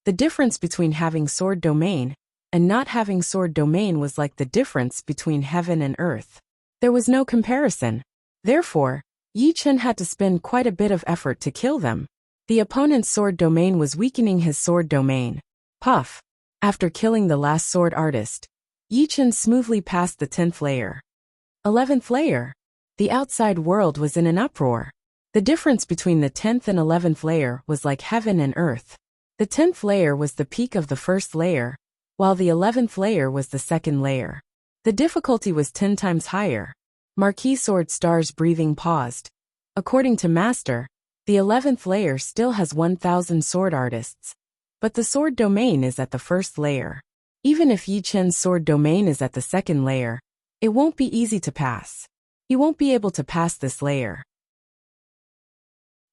the difference between having sword domain and not having sword domain was like the difference between heaven and earth. There was no comparison. Therefore, Yi Chen had to spend quite a bit of effort to kill them. The opponent's sword domain was weakening his sword domain. Puff. After killing the last sword artist, Yi Chen smoothly passed the 10th layer. 11th layer. The outside world was in an uproar. The difference between the 10th and 11th layer was like heaven and earth. The 10th layer was the peak of the 1st layer, while the 11th layer was the 2nd layer. The difficulty was 10 times higher. Marquis Sword Star's breathing paused. According to Master, the 11th layer still has 1,000 sword artists, but the sword domain is at the 1st layer. Even if Yi Chen's sword domain is at the 2nd layer, it won't be easy to pass. He won't be able to pass this layer.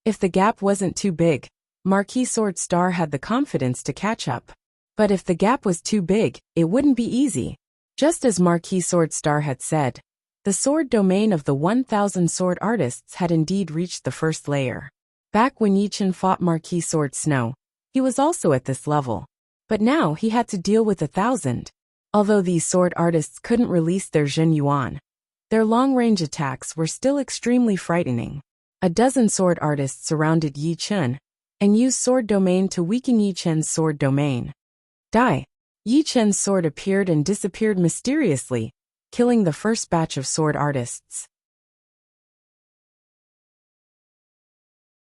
If the gap wasn't too big, Marquis Sword Star had the confidence to catch up. But if the gap was too big, it wouldn't be easy. Just as Marquis Sword Star had said, the sword domain of the 1,000 sword artists had indeed reached the 1st layer. Back when Yi Chen fought Marquis Sword Snow, he was also at this level. But now he had to deal with 1,000. Although these sword artists couldn't release their Jin Yuan, their long-range attacks were still extremely frightening. A dozen sword artists surrounded Yi Chen and used sword domain to weaken Yi Chen's sword domain. Die! Yi Chen's sword appeared and disappeared mysteriously, killing the first batch of sword artists.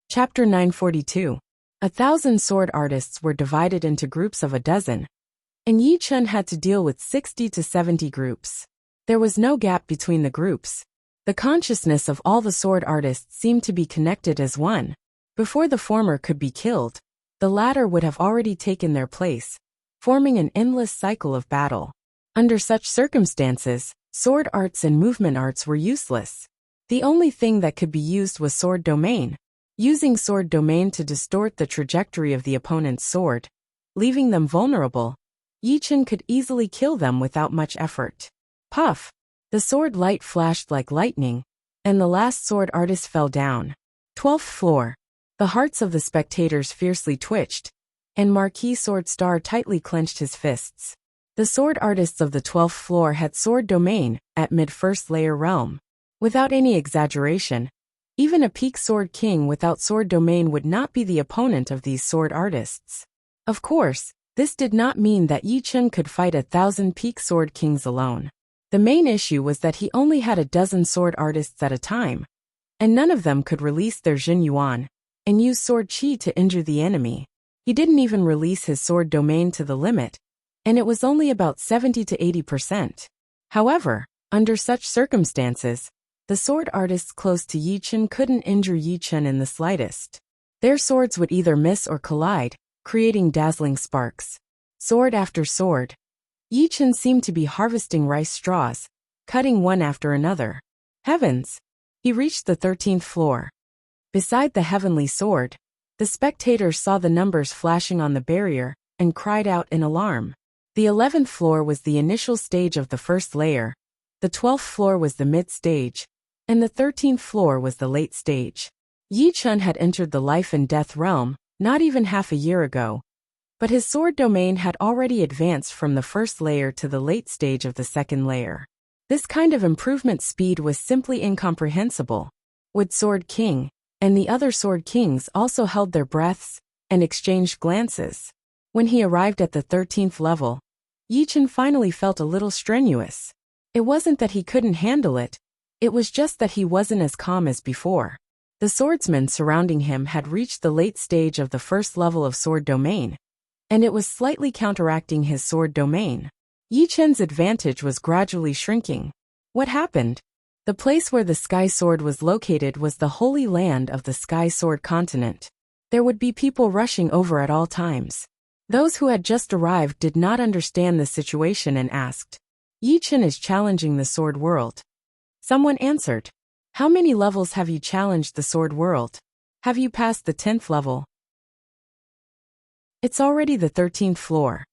Chapter 942. 1,000 sword artists were divided into groups of a dozen, and Yi Chen had to deal with 60 to 70 groups. There was no gap between the groups. The consciousness of all the sword artists seemed to be connected as one. Before the former could be killed, the latter would have already taken their place, forming an endless cycle of battle. Under such circumstances, sword arts and movement arts were useless. The only thing that could be used was sword domain. Using sword domain to distort the trajectory of the opponent's sword, leaving them vulnerable, Yi Chen could easily kill them without much effort. Puff! The sword light flashed like lightning, and the last sword artist fell down. 12th floor. The hearts of the spectators fiercely twitched, and Marquis Sword Star tightly clenched his fists. The sword artists of the 12th floor had sword domain at mid-first layer realm. Without any exaggeration, even a peak sword king without sword domain would not be the opponent of these sword artists. Of course, this did not mean that Yi Chen could fight 1,000 peak sword kings alone. The main issue was that he only had a dozen sword artists at a time, and none of them could release their Jin Yuan and use sword qi to injure the enemy. He didn't even release his sword domain to the limit, and it was only about 70 to 80%. However, under such circumstances, the sword artists close to Yi Chen couldn't injure Yi Chen in the slightest. Their swords would either miss or collide, creating dazzling sparks. Sword after sword, Yi Chen seemed to be harvesting rice straws, cutting one after another. Heavens! He reached the 13th floor. Beside the heavenly sword, the spectators saw the numbers flashing on the barrier and cried out in alarm. The 11th floor was the initial stage of the first layer, the 12th floor was the mid-stage, and the 13th floor was the late stage. Yi Chen had entered the life and death realm not even half a year ago, but his sword domain had already advanced from the first layer to the late stage of the second layer. This kind of improvement speed was simply incomprehensible. Would Sword King and the other Sword Kings also held their breaths and exchanged glances? When he arrived at the 13th level, Yi Chen finally felt a little strenuous. It wasn't that he couldn't handle it, it was just that he wasn't as calm as before. The swordsmen surrounding him had reached the late stage of the first level of sword domain, and it was slightly counteracting his sword domain. Yi Chen's advantage was gradually shrinking. What happened? The place where the Sky Sword was located was the holy land of the Sky Sword continent. There would be people rushing over at all times. Those who had just arrived did not understand the situation and asked, "Yi Chen is challenging the sword world." Someone answered, "How many levels have you challenged the sword world? Have you passed the 10th level?" "It's already the 13th floor."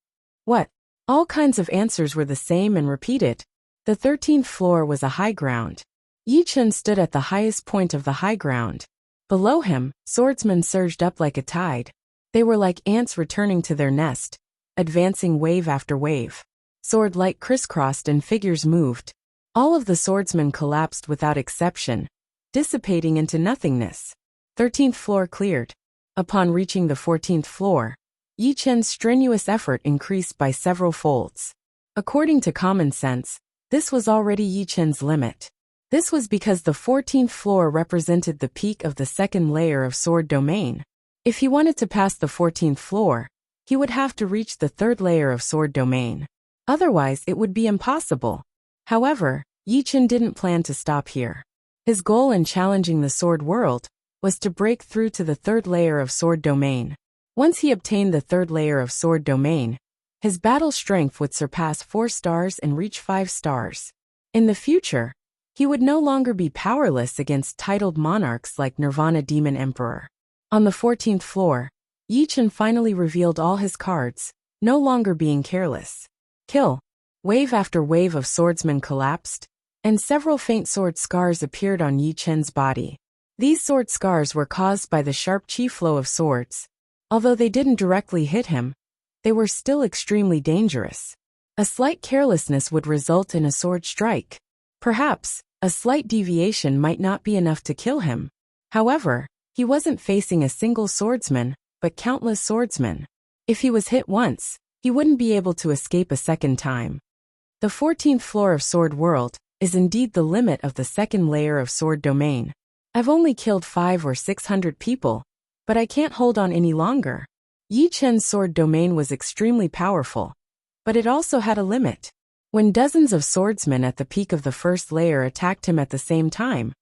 What? All kinds of answers were the same and repeated. The 13th floor was a high ground. Yi Chen stood at the highest point of the high ground. Below him, swordsmen surged up like a tide. They were like ants returning to their nest, advancing wave after wave. Sword light crisscrossed and figures moved. All of the swordsmen collapsed without exception, dissipating into nothingness. 13th floor cleared. Upon reaching the 14th floor, Yi Chen's strenuous effort increased by several folds. According to common sense, this was already Yi Chen's limit. This was because the 14th floor represented the peak of the second layer of sword domain. If he wanted to pass the 14th floor, he would have to reach the third layer of sword domain. Otherwise, it would be impossible. However, Yi Chen didn't plan to stop here. His goal in challenging the sword world was to break through to the third layer of sword domain. Once he obtained the third layer of sword domain, his battle strength would surpass 4 stars and reach 5 stars. In the future, he would no longer be powerless against titled monarchs like Nirvana Demon Emperor. On the 14th floor, Yi Chen finally revealed all his cards, no longer being careless. Kill. Wave after wave of swordsmen collapsed, and several faint sword scars appeared on Yi Chen's body. These sword scars were caused by the sharp chi flow of swords. Although they didn't directly hit him, they were still extremely dangerous. A slight carelessness would result in a sword strike. Perhaps, a slight deviation might not be enough to kill him. However, he wasn't facing a single swordsman, but countless swordsmen. If he was hit once, he wouldn't be able to escape a second time. The 14th floor of Sword World is indeed the limit of the second layer of Sword Domain. I've only killed 500 or 600 people, but I can't hold on any longer. Yi Chen's Sword Domain was extremely powerful, but it also had a limit. When dozens of swordsmen at the peak of the first layer attacked him at the same time,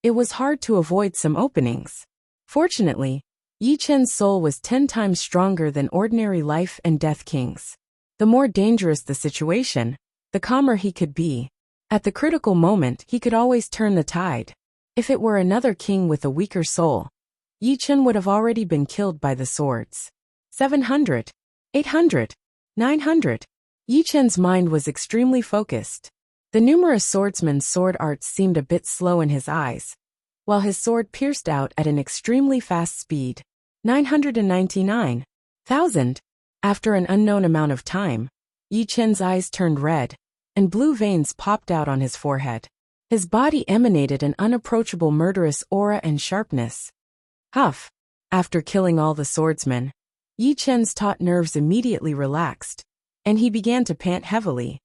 it was hard to avoid some openings. Fortunately, Yi Chen's soul was 10 times stronger than ordinary life and death kings. The more dangerous the situation, the calmer he could be. At the critical moment, he could always turn the tide. If it were another king with a weaker soul, Yi Chen would have already been killed by the swords. 700, 800, 900. Yi Chen's mind was extremely focused. The numerous swordsmen's sword arts seemed a bit slow in his eyes, while his sword pierced out at an extremely fast speed. 999,000. After an unknown amount of time, Yi Chen's eyes turned red, and blue veins popped out on his forehead. His body emanated an unapproachable murderous aura and sharpness. Huff! After killing all the swordsmen, Yi Chen's taut nerves immediately relaxed, and he began to pant heavily.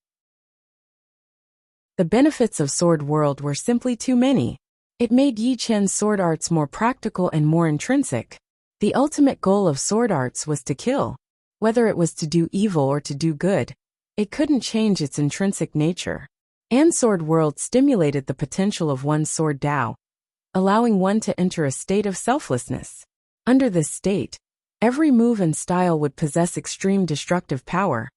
The benefits of Sword World were simply too many. It made Yi Chen's sword arts more practical and more intrinsic. The ultimate goal of sword arts was to kill. Whether it was to do evil or to do good, it couldn't change its intrinsic nature. And Sword World stimulated the potential of one's sword Tao, allowing one to enter a state of selflessness. Under this state, every move and style would possess extreme destructive power,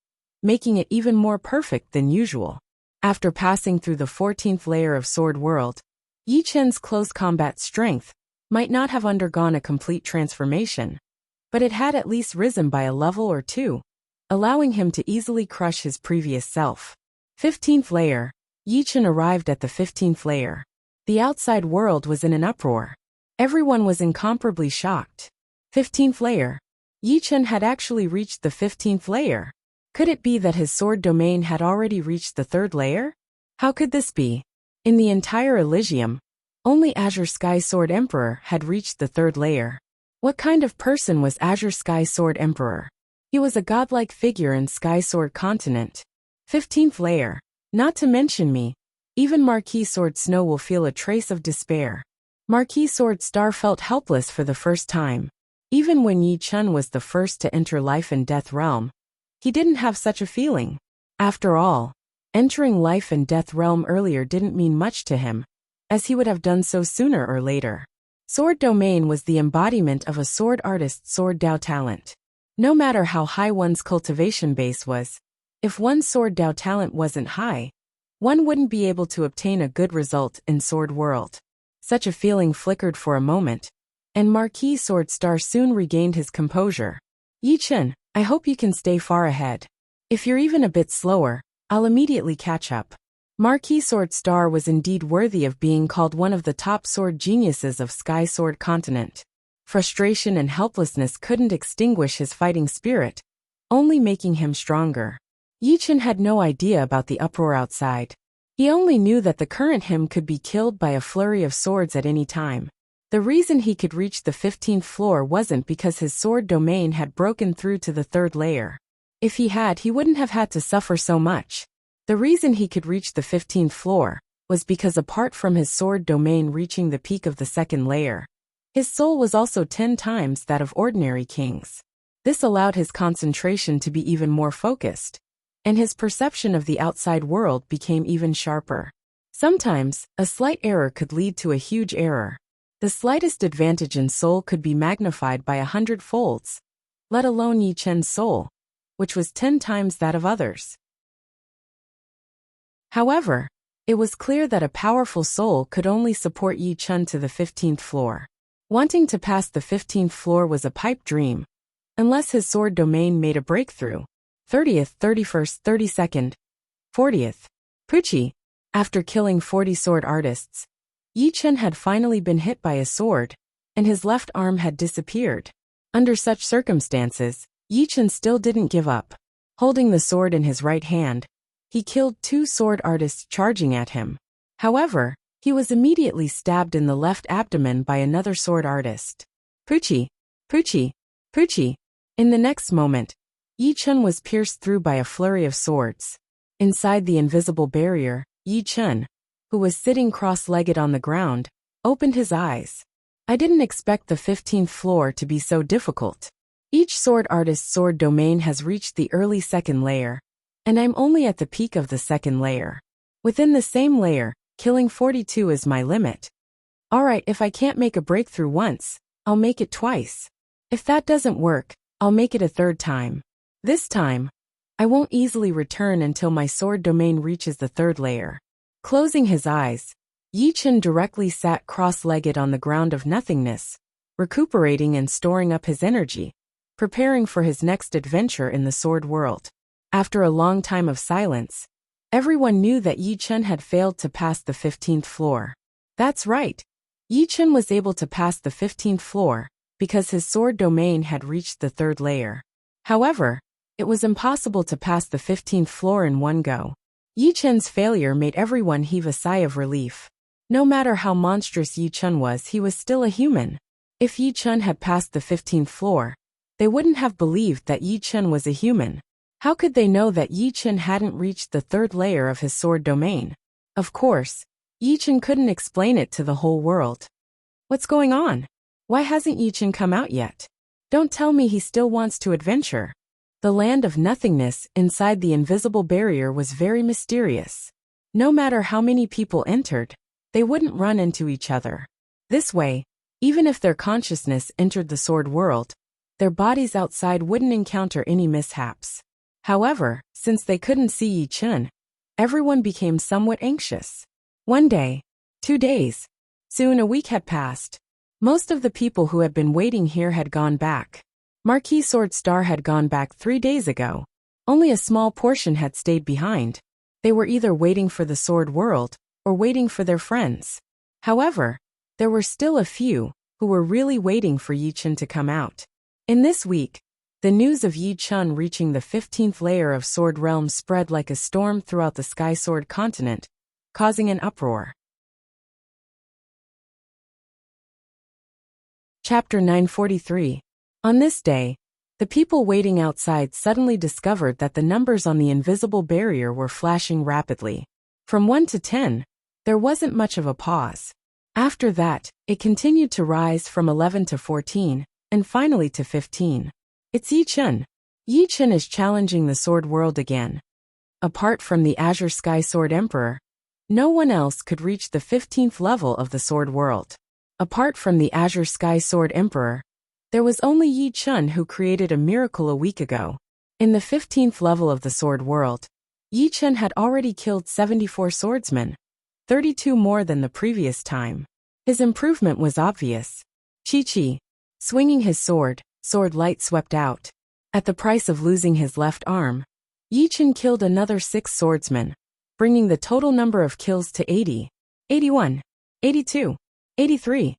making it even more perfect than usual. After passing through the 14th layer of Sword World, Yi Chen's close combat strength might not have undergone a complete transformation, but it had at least risen by a level or two, allowing him to easily crush his previous self. 15th layer. Yi Chen arrived at the 15th layer. The outside world was in an uproar. Everyone was incomparably shocked. 15th layer. Yi Chen had actually reached the 15th layer. Could it be that his sword domain had already reached the 3rd layer? How could this be? In the entire Elysium, only Azure Sky Sword Emperor had reached the 3rd layer. What kind of person was Azure Sky Sword Emperor? He was a godlike figure in Sky Sword Continent. 15th layer. Not to mention me, even Marquis Sword Snow will feel a trace of despair. Marquis Sword Star felt helpless for the first time. Even when Yi Chen was the first to enter Life and Death Realm, he didn't have such a feeling. After all, entering Life and Death Realm earlier didn't mean much to him, as he would have done so sooner or later. Sword Domain was the embodiment of a sword artist's sword Dao talent. No matter how high one's cultivation base was, if one's sword Dao talent wasn't high, one wouldn't be able to obtain a good result in Sword World. Such a feeling flickered for a moment, and Marquis Sword Star soon regained his composure. Yi Chen, I hope you can stay far ahead. If you're even a bit slower, I'll immediately catch up. Marquis Sword Star was indeed worthy of being called one of the top sword geniuses of Sky Sword Continent. Frustration and helplessness couldn't extinguish his fighting spirit, only making him stronger. Yi Chen had no idea about the uproar outside. He only knew that the current him could be killed by a flurry of swords at any time. The reason he could reach the 15th floor wasn't because his sword domain had broken through to the 3rd layer. If he had, he wouldn't have had to suffer so much. The reason he could reach the 15th floor was because apart from his sword domain reaching the peak of the 2nd layer, his soul was also 10 times that of ordinary kings. This allowed his concentration to be even more focused, and his perception of the outside world became even sharper. Sometimes, a slight error could lead to a huge error. The slightest advantage in soul could be magnified by 100 folds, let alone Yi Chen's soul, which was 10 times that of others. However, it was clear that a powerful soul could only support Yi Chen to the 15th floor. Wanting to pass the 15th floor was a pipe dream, unless his sword domain made a breakthrough. 30th, 31st, 32nd, 40th. Pucci. After killing 40 sword artists, Yi Chen had finally been hit by a sword, and his left arm had disappeared. Under such circumstances, Yi Chen still didn't give up. Holding the sword in his right hand, he killed two sword artists charging at him. However, he was immediately stabbed in the left abdomen by another sword artist. Poochie! Poochie! Poochie! In the next moment, Yi Chun was pierced through by a flurry of swords. Inside the invisible barrier, Yi Chun, who was sitting cross-legged on the ground, opened his eyes. I didn't expect the 15th floor to be so difficult. Each sword artist's sword domain has reached the early second layer, and I'm only at the peak of the second layer. Within the same layer, killing 42 is my limit. Alright, if I can't make a breakthrough once, I'll make it twice. If that doesn't work, I'll make it a third time. This time, I won't easily return until my sword domain reaches the third layer. Closing his eyes, Yi Chun directly sat cross-legged on the ground of nothingness, recuperating and storing up his energy, preparing for his next adventure in the sword world. After a long time of silence, everyone knew that Yi Chun had failed to pass the 15th floor. That's right. Yi Chun was able to pass the 15th floor because his sword domain had reached the third layer. However, it was impossible to pass the 15th floor in one go. Yi Chun's failure made everyone heave a sigh of relief. No matter how monstrous Yi Chun was, he was still a human. If Yi Chun had passed the 15th floor, they wouldn't have believed that Yi Chun was a human. How could they know that Yi Chun hadn't reached the third layer of his sword domain? Of course, Yi Chun couldn't explain it to the whole world. What's going on? Why hasn't Yi Chun come out yet? Don't tell me he still wants to adventure. The land of nothingness inside the invisible barrier was very mysterious. No matter how many people entered, they wouldn't run into each other. This way, even if their consciousness entered the sword world, their bodies outside wouldn't encounter any mishaps. However, since they couldn't see Yi Chun, everyone became somewhat anxious. 1 day, 2 days, soon a week had passed. Most of the people who had been waiting here had gone back. Marquis Sword Star had gone back 3 days ago. Only a small portion had stayed behind. They were either waiting for the sword world or waiting for their friends. However, there were still a few who were really waiting for Yi Chun to come out. In this week, the news of Yi Chun reaching the 15th layer of Sword Realm spread like a storm throughout the Sky Sword continent, causing an uproar. Chapter 943. On this day, the people waiting outside suddenly discovered that the numbers on the invisible barrier were flashing rapidly. From 1 to 10, there wasn't much of a pause. After that, it continued to rise from 11 to 14, and finally to 15. It's Yi Chun. Yi Chun is challenging the sword world again. Apart from the Azure Sky Sword Emperor, no one else could reach the 15th level of the sword world. Apart from the Azure Sky Sword Emperor, there was only Yi Chun who created a miracle a week ago. In the 15th level of the sword world, Yi Chun had already killed 74 swordsmen, 32 more than the previous time. His improvement was obvious. Chi-Chi, swinging his sword light swept out. At the price of losing his left arm, Yi Chun killed another 6 swordsmen, bringing the total number of kills to 80, 81, 82, 83.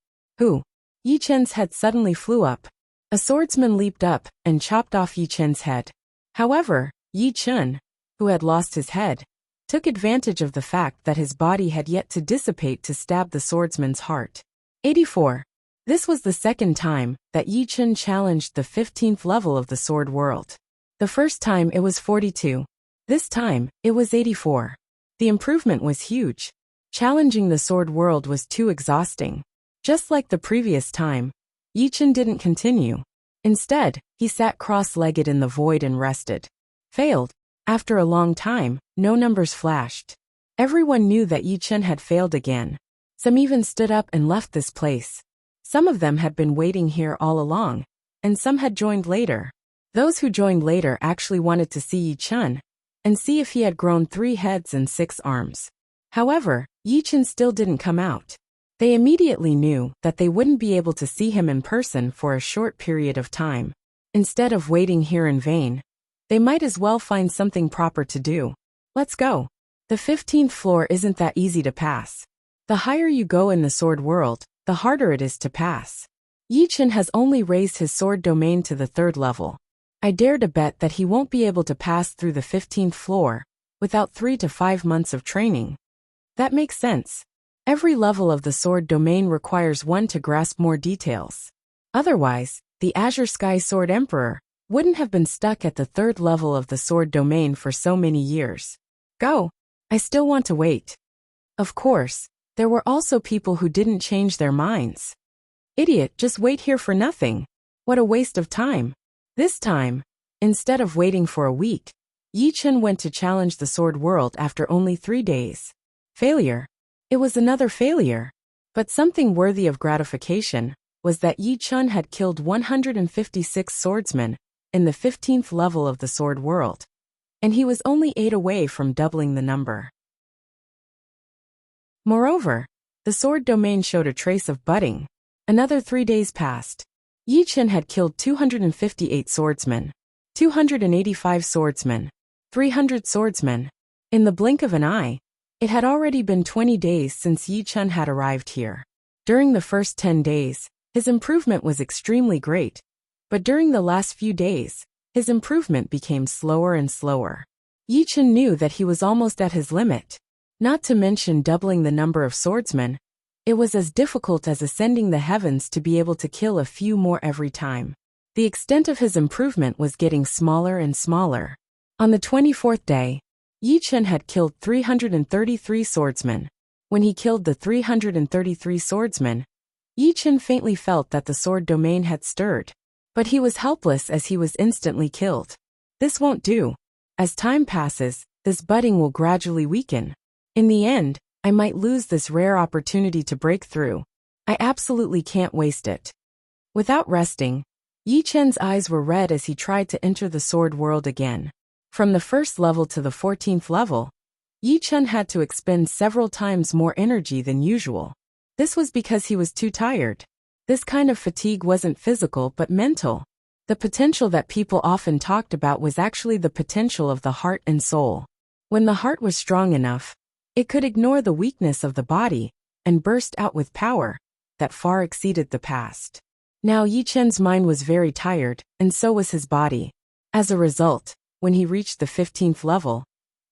Yi Chun's head suddenly flew up. A swordsman leaped up and chopped off Yi Chun's head. However, Yi Chun, who had lost his head, took advantage of the fact that his body had yet to dissipate to stab the swordsman's heart. 84. This was the second time that Yi Chun challenged the 15th level of the sword world. The first time it was 42. This time, it was 84. The improvement was huge. Challenging the sword world was too exhausting. Just like the previous time, Yi Chun didn't continue. Instead, he sat cross-legged in the void and rested. Failed. After a long time, no numbers flashed. Everyone knew that Yi Chun had failed again. Some even stood up and left this place. Some of them had been waiting here all along, and some had joined later. Those who joined later actually wanted to see Yi Chun and see if he had grown 3 heads and 6 arms. However, Yi Chun still didn't come out. They immediately knew that they wouldn't be able to see him in person for a short period of time. Instead of waiting here in vain, they might as well find something proper to do. Let's go. The 15th floor isn't that easy to pass. The higher you go in the sword world, the harder it is to pass. Yi Chun has only raised his sword domain to the 3rd level. I dare to bet that he won't be able to pass through the 15th floor without 3 to 5 months of training. That makes sense. Every level of the sword domain requires one to grasp more details. Otherwise, the Azure Sky Sword Emperor wouldn't have been stuck at the 3rd level of the sword domain for so many years. Go! I still want to wait. Of course, there were also people who didn't change their minds. Idiot, just wait here for nothing. What a waste of time. This time, instead of waiting for a week, Yi Chen went to challenge the sword world after only 3 days. Failure. It was another failure. But something worthy of gratification was that Yi Chen had killed 156 swordsmen in the 15th level of the sword world, and he was only 8 away from doubling the number. Moreover, the sword domain showed a trace of budding. Another 3 days passed. Yi Chen had killed 258 swordsmen, 285 swordsmen, 300 swordsmen. In the blink of an eye, it had already been 20 days since Yi Chen had arrived here. During the first 10 days, his improvement was extremely great, but during the last few days, his improvement became slower and slower. Yi Chen knew that he was almost at his limit. Not to mention doubling the number of swordsmen, it was as difficult as ascending the heavens to be able to kill a few more every time. The extent of his improvement was getting smaller and smaller. On the 24th day, Yi Chen had killed 333 swordsmen. When he killed the 333 swordsmen, Yi Chen faintly felt that the sword domain had stirred. But he was helpless as he was instantly killed. This won't do. As time passes, this budding will gradually weaken. In the end, I might lose this rare opportunity to break through. I absolutely can't waste it. Without resting, Yi Chen's eyes were red as he tried to enter the sword world again. From the 1st level to the 14th level, Yi Chen had to expend several times more energy than usual. This was because he was too tired. This kind of fatigue wasn't physical but mental. The potential that people often talked about was actually the potential of the heart and soul. When the heart was strong enough, it could ignore the weakness of the body and burst out with power that far exceeded the past. Now Yi Chen's mind was very tired, and so was his body. As a result, when he reached the 15th level,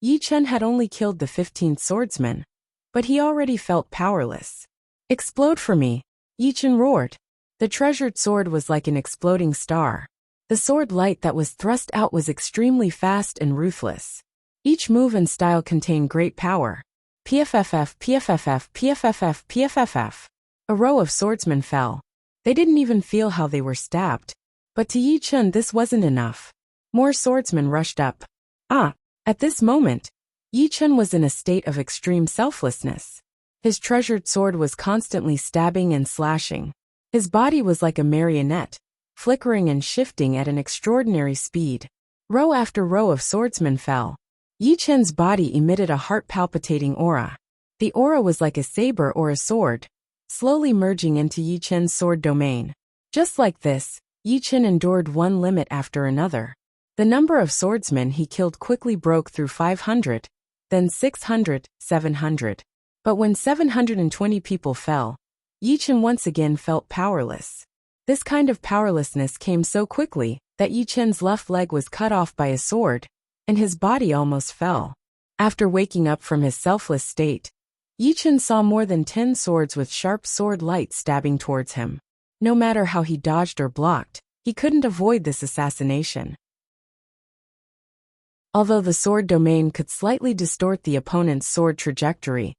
Yi Chen had only killed the 15th swordsman, but he already felt powerless. Explode for me! Yi Chen roared. The treasured sword was like an exploding star. The sword light that was thrust out was extremely fast and ruthless. Each move and style contained great power. PFFF, PFFF, PFFF, PFFF. A row of swordsmen fell. They didn't even feel how they were stabbed. But to Yi Chen this wasn't enough. More swordsmen rushed up. At this moment, Yi Chen was in a state of extreme selflessness. His treasured sword was constantly stabbing and slashing. His body was like a marionette, flickering and shifting at an extraordinary speed. Row after row of swordsmen fell. Yi Chen's body emitted a heart-palpitating aura. The aura was like a saber or a sword, slowly merging into Yi Chen's sword domain. Just like this, Yi Chen endured one limit after another. The number of swordsmen he killed quickly broke through 500, then 600, 700. But when 720 people fell, Yi Chen once again felt powerless. This kind of powerlessness came so quickly that Yi Chen's left leg was cut off by a sword, and his body almost fell. After waking up from his selfless state, Yi Chen saw more than 10 swords with sharp sword light stabbing towards him. No matter how he dodged or blocked, he couldn't avoid this assassination. Although the sword domain could slightly distort the opponent's sword trajectory,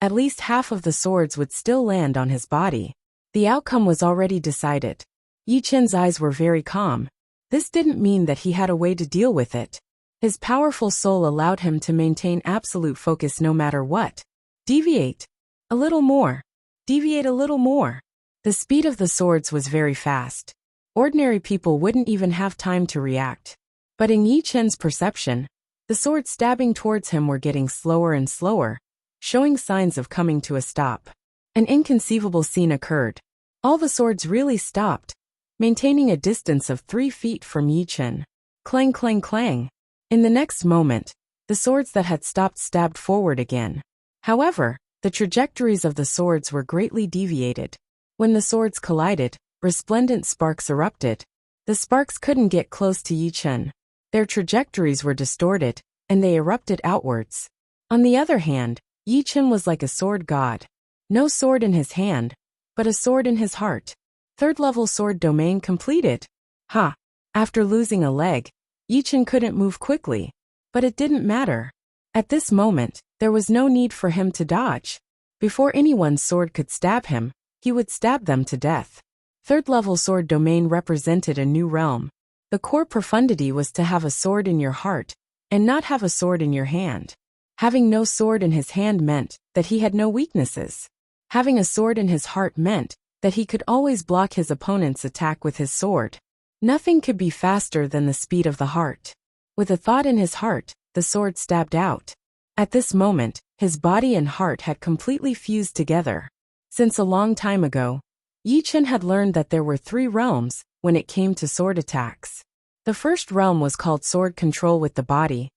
at least half of the swords would still land on his body. The outcome was already decided. Yi Chen's eyes were very calm. This didn't mean that he had a way to deal with it. His powerful soul allowed him to maintain absolute focus no matter what. Deviate. A little more. Deviate a little more. The speed of the swords was very fast. Ordinary people wouldn't even have time to react. But in Yi Chen's perception, the swords stabbing towards him were getting slower and slower, showing signs of coming to a stop. An inconceivable scene occurred. All the swords really stopped, maintaining a distance of 3 feet from Yi Chen. Clang, clang, clang. In the next moment, the swords that had stopped stabbed forward again. However, the trajectories of the swords were greatly deviated. When the swords collided, resplendent sparks erupted. The sparks couldn't get close to Yi Chen. Their trajectories were distorted, and they erupted outwards. On the other hand, Yi Chen was like a sword god. No sword in his hand, but a sword in his heart. Third-level sword domain completed. Ha! After losing a leg, Yi Chen couldn't move quickly. But it didn't matter. At this moment, there was no need for him to dodge. Before anyone's sword could stab him, he would stab them to death. Third-level sword domain represented a new realm. The core profundity was to have a sword in your heart, and not have a sword in your hand. Having no sword in his hand meant that he had no weaknesses. Having a sword in his heart meant that he could always block his opponent's attack with his sword. Nothing could be faster than the speed of the heart. With a thought in his heart, the sword stabbed out. At this moment, his body and heart had completely fused together. Since a long time ago, Yi Chen had learned that there were 3 realms when it came to sword attacks. The first realm was called sword control with the body,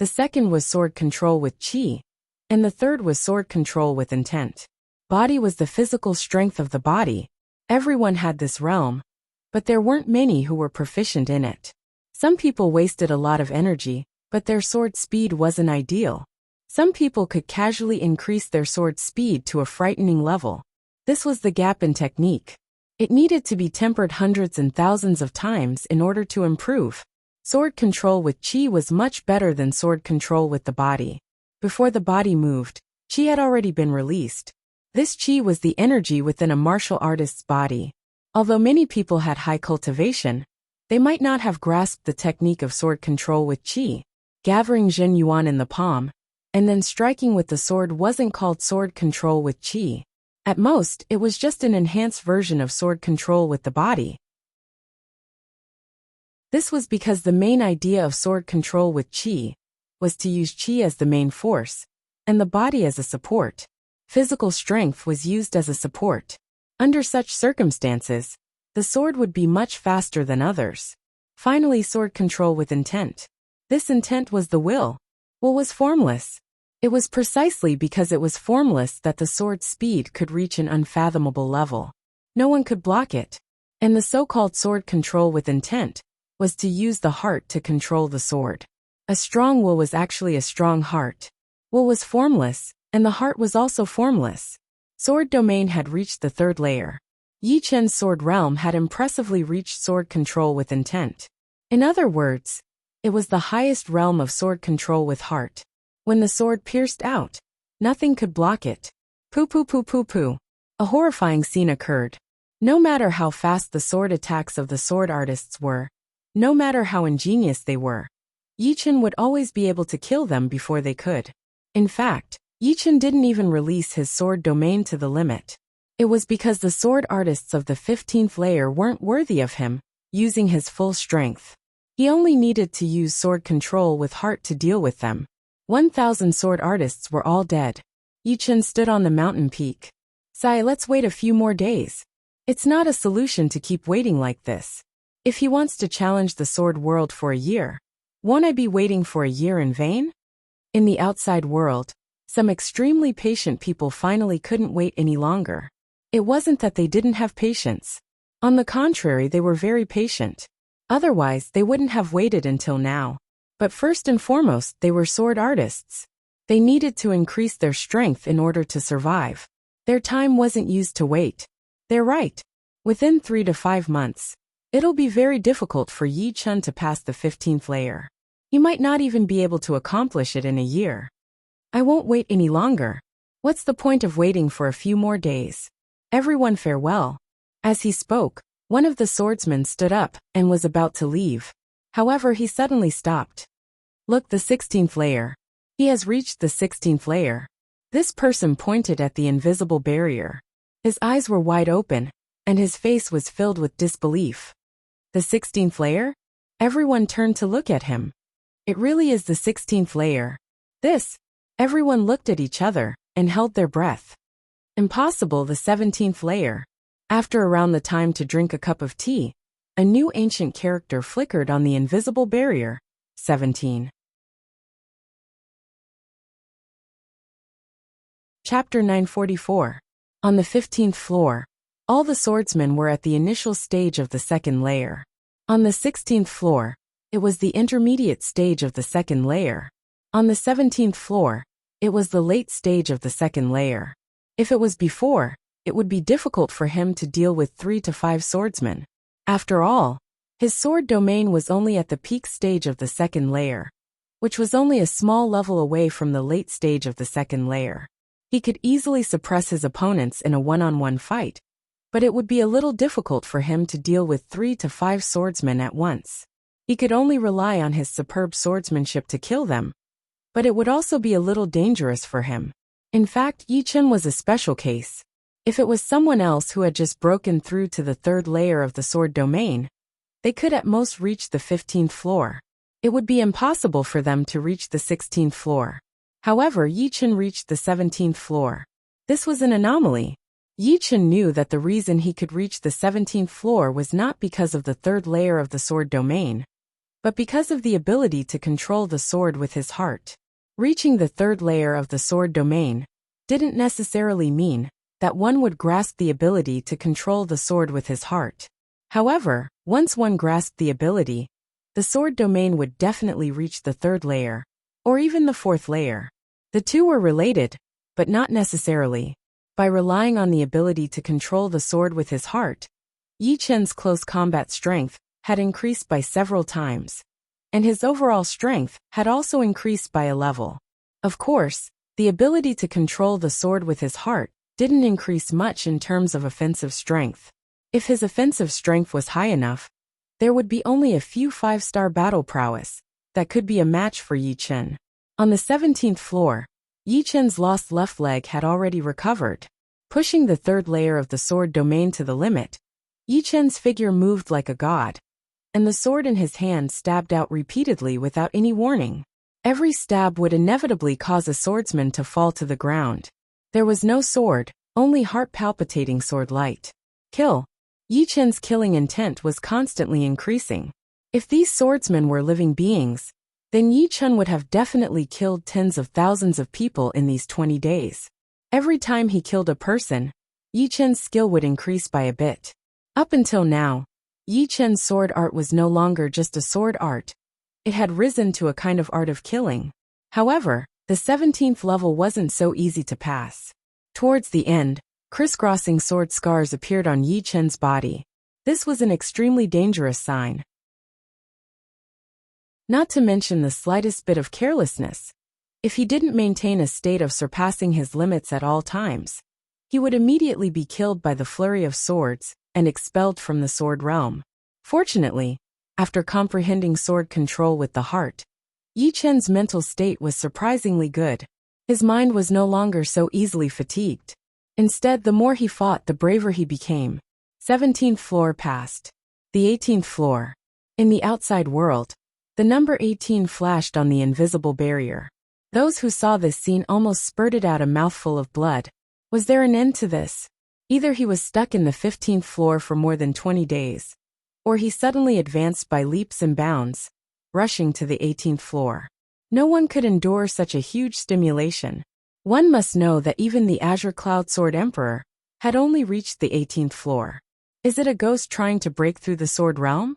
the second was sword control with qi, and the third was sword control with intent. Body was the physical strength of the body. Everyone had this realm, but there weren't many who were proficient in it. Some people wasted a lot of energy, but their sword speed wasn't ideal. Some people could casually increase their sword speed to a frightening level. This was the gap in technique. It needed to be tempered hundreds and thousands of times in order to improve. Sword control with qi was much better than sword control with the body. Before the body moved, qi had already been released. This qi was the energy within a martial artist's body. Although many people had high cultivation, they might not have grasped the technique of sword control with qi. Gathering Zhen Yuan in the palm, and then striking with the sword wasn't called sword control with qi. At most, it was just an enhanced version of sword control with the body. This was because the main idea of sword control with qi was to use qi as the main force, and the body as a support. Physical strength was used as a support. Under such circumstances, the sword would be much faster than others. Finally, sword control with intent. This intent was the will. Will was formless. It was precisely because it was formless that the sword's speed could reach an unfathomable level. No one could block it. And the so-called sword control with intent was to use the heart to control the sword. A strong will was actually a strong heart. Will was formless, and the heart was also formless. Sword domain had reached the 3rd layer. Yi Chen's sword realm had impressively reached sword control with intent. In other words, it was the highest realm of sword control with heart. When the sword pierced out, nothing could block it. Poo poo poo poo poo. A horrifying scene occurred. No matter how fast the sword attacks of the sword artists were, no matter how ingenious they were, Yi Chen would always be able to kill them before they could. In fact, Yi Chen didn't even release his sword domain to the limit. It was because the sword artists of the 15th layer weren't worthy of him, using his full strength. He only needed to use sword control with heart to deal with them. 1,000 sword artists were all dead. Yi Chen stood on the mountain peak. Sai, let's wait a few more days. It's not a solution to keep waiting like this. If he wants to challenge the sword world for a year, won't I be waiting for a year in vain? In the outside world, some extremely patient people finally couldn't wait any longer. It wasn't that they didn't have patience. On the contrary, they were very patient. Otherwise, they wouldn't have waited until now. But first and foremost, they were sword artists. They needed to increase their strength in order to survive. Their time wasn't used to wait. They're right. Within 3 to 5 months, it'll be very difficult for Yi Chen to pass the 15th layer. He might not even be able to accomplish it in a year. I won't wait any longer. What's the point of waiting for a few more days? Everyone farewell. As he spoke, one of the swordsmen stood up and was about to leave. However, he suddenly stopped. Look, the 16th layer. He has reached the 16th layer. This person pointed at the invisible barrier. His eyes were wide open, and his face was filled with disbelief. The 16th layer? Everyone turned to look at him. It really is the 16th layer. Everyone looked at each other and held their breath. Impossible, the 17th layer. After around the time to drink a cup of tea, a new ancient character flickered on the invisible barrier. 17. Chapter 944. On the 15th floor, all the swordsmen were at the initial stage of the 2nd layer. On the 16th floor, it was the intermediate stage of the second layer. On the 17th floor, it was the late stage of the second layer. If it was before, it would be difficult for him to deal with 3 to 5 swordsmen. After all, his sword domain was only at the peak stage of the second layer, which was only a small level away from the late stage of the second layer. He could easily suppress his opponents in a one-on-one fight, but it would be a little difficult for him to deal with 3 to 5 swordsmen at once. He could only rely on his superb swordsmanship to kill them, but it would also be a little dangerous for him. In fact, Yi Chen was a special case. If it was someone else who had just broken through to the third layer of the sword domain, they could at most reach the 15th floor. It would be impossible for them to reach the 16th floor. However, Yi Chen reached the 17th floor. This was an anomaly. Yi Chen knew that the reason he could reach the 17th floor was not because of the third layer of the sword domain, but because of the ability to control the sword with his heart. Reaching the third layer of the sword domain didn't necessarily mean that one would grasp the ability to control the sword with his heart. However, once one grasped the ability, the sword domain would definitely reach the third layer, or even the fourth layer. The two were related, but not necessarily. By relying on the ability to control the sword with his heart, Yi Chen's close combat strength had increased by several times, and his overall strength had also increased by a level. Of course, the ability to control the sword with his heart didn't increase much in terms of offensive strength. If his offensive strength was high enough, there would be only a few 5-star battle prowess that could be a match for Yi Chen. On the 17th floor, Yi Chen's lost left leg had already recovered. Pushing the third layer of the sword domain to the limit, Yi Chen's figure moved like a god, and the sword in his hand stabbed out repeatedly without any warning. Every stab would inevitably cause a swordsman to fall to the ground. There was no sword, only heart-palpitating sword light. Kill. Yi Chen's killing intent was constantly increasing. If these swordsmen were living beings, then Yi Chen would have definitely killed tens of thousands of people in these 20 days. Every time he killed a person, Yi Chen's skill would increase by a bit. Up until now, Yi Chen's sword art was no longer just a sword art. It had risen to a kind of art of killing. However, the 17th level wasn't so easy to pass. Towards the end, crisscrossing sword scars appeared on Yi Chen's body. This was an extremely dangerous sign. Not to mention the slightest bit of carelessness. If he didn't maintain a state of surpassing his limits at all times, he would immediately be killed by the flurry of swords and expelled from the sword realm. Fortunately, after comprehending sword control with the heart, Yi Chen's mental state was surprisingly good. His mind was no longer so easily fatigued. Instead, the more he fought, the braver he became. 17th floor passed. The 18th floor. In the outside world, the number 18 flashed on the invisible barrier. Those who saw this scene almost spurted out a mouthful of blood. Was there an end to this? Either he was stuck in the 15th floor for more than 20 days, or he suddenly advanced by leaps and bounds, rushing to the 18th floor. No one could endure such a huge stimulation. One must know that even the Azure Cloud Sword Emperor had only reached the 18th floor. Is it a ghost trying to break through the sword realm?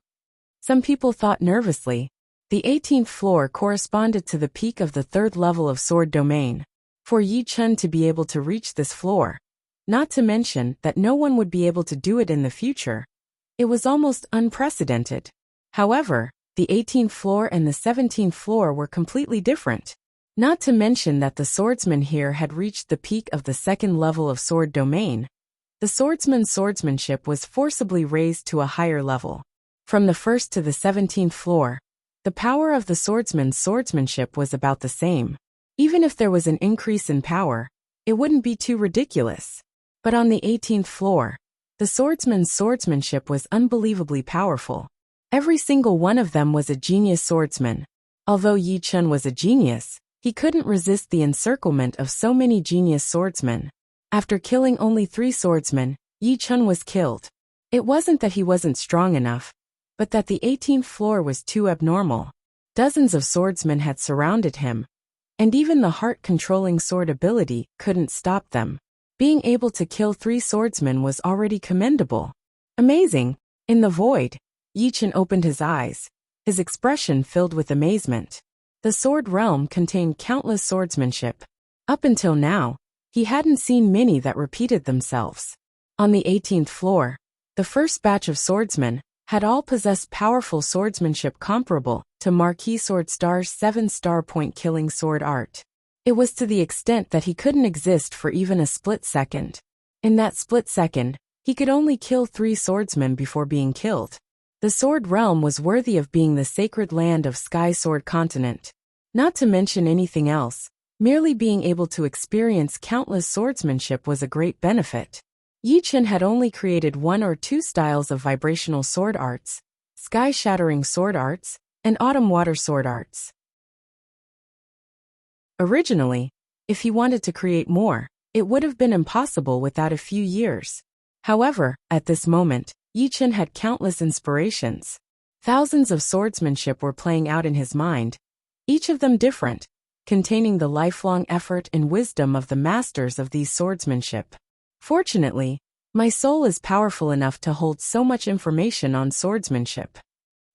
Some people thought nervously. The 18th floor corresponded to the peak of the third level of sword domain. For Yi Chen to be able to reach this floor, not to mention that no one would be able to do it in the future, it was almost unprecedented. However, the 18th floor and the 17th floor were completely different. Not to mention that the swordsman here had reached the peak of the second level of sword domain. The swordsman's swordsmanship was forcibly raised to a higher level. From the 1st to the 17th floor, the power of the swordsman's swordsmanship was about the same. Even if there was an increase in power, it wouldn't be too ridiculous. But on the 18th floor, the swordsman's swordsmanship was unbelievably powerful. Every single one of them was a genius swordsman. Although Yi Chen was a genius, he couldn't resist the encirclement of so many genius swordsmen. After killing only 3 swordsmen, Yi Chen was killed. It wasn't that he wasn't strong enough, but that the 18th floor was too abnormal. Dozens of swordsmen had surrounded him, and even the heart-controlling sword ability couldn't stop them. Being able to kill 3 swordsmen was already commendable. Amazing. In the void, Yi Chen opened his eyes, his expression filled with amazement. The sword realm contained countless swordsmanship. Up until now, he hadn't seen many that repeated themselves. On the 18th floor, the first batch of swordsmen had all possessed powerful swordsmanship comparable to Marquis Swordstar's 7-star point-killing sword art. It was to the extent that he couldn't exist for even a split second. In that split second, he could only kill 3 swordsmen before being killed. The sword realm was worthy of being the sacred land of Sky Sword Continent. Not to mention anything else, merely being able to experience countless swordsmanship was a great benefit. Yi Chen had only created 1 or 2 styles of vibrational sword arts, sky-shattering sword arts, and autumn water sword arts. Originally, if he wanted to create more, it would have been impossible without a few years. However, at this moment, Yi Chen had countless inspirations. Thousands of swordsmanship were playing out in his mind, each of them different, containing the lifelong effort and wisdom of the masters of these swordsmanship. Fortunately, my soul is powerful enough to hold so much information on swordsmanship.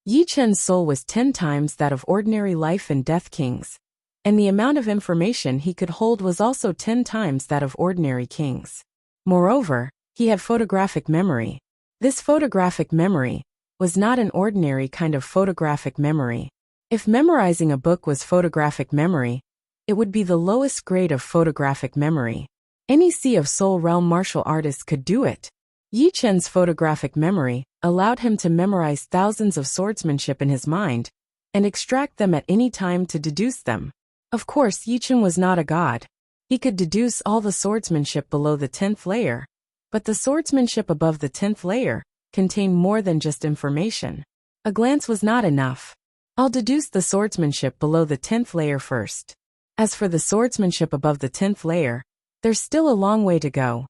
Yi Chen's soul was 10 times that of ordinary life and death kings, and the amount of information he could hold was also 10 times that of ordinary kings. Moreover, he had photographic memory. This photographic memory was not an ordinary kind of photographic memory. If memorizing a book was photographic memory, it would be the lowest grade of photographic memory. Any Sea of Soul realm martial artist could do it. Yi Chen's photographic memory allowed him to memorize thousands of swordsmanship in his mind and extract them at any time to deduce them. Of course, Yi Chen was not a god. He could deduce all the swordsmanship below the 10th layer, but the swordsmanship above the 10th layer contained more than just information. A glance was not enough. I'll deduce the swordsmanship below the 10th layer first. As for the swordsmanship above the 10th layer, there's still a long way to go.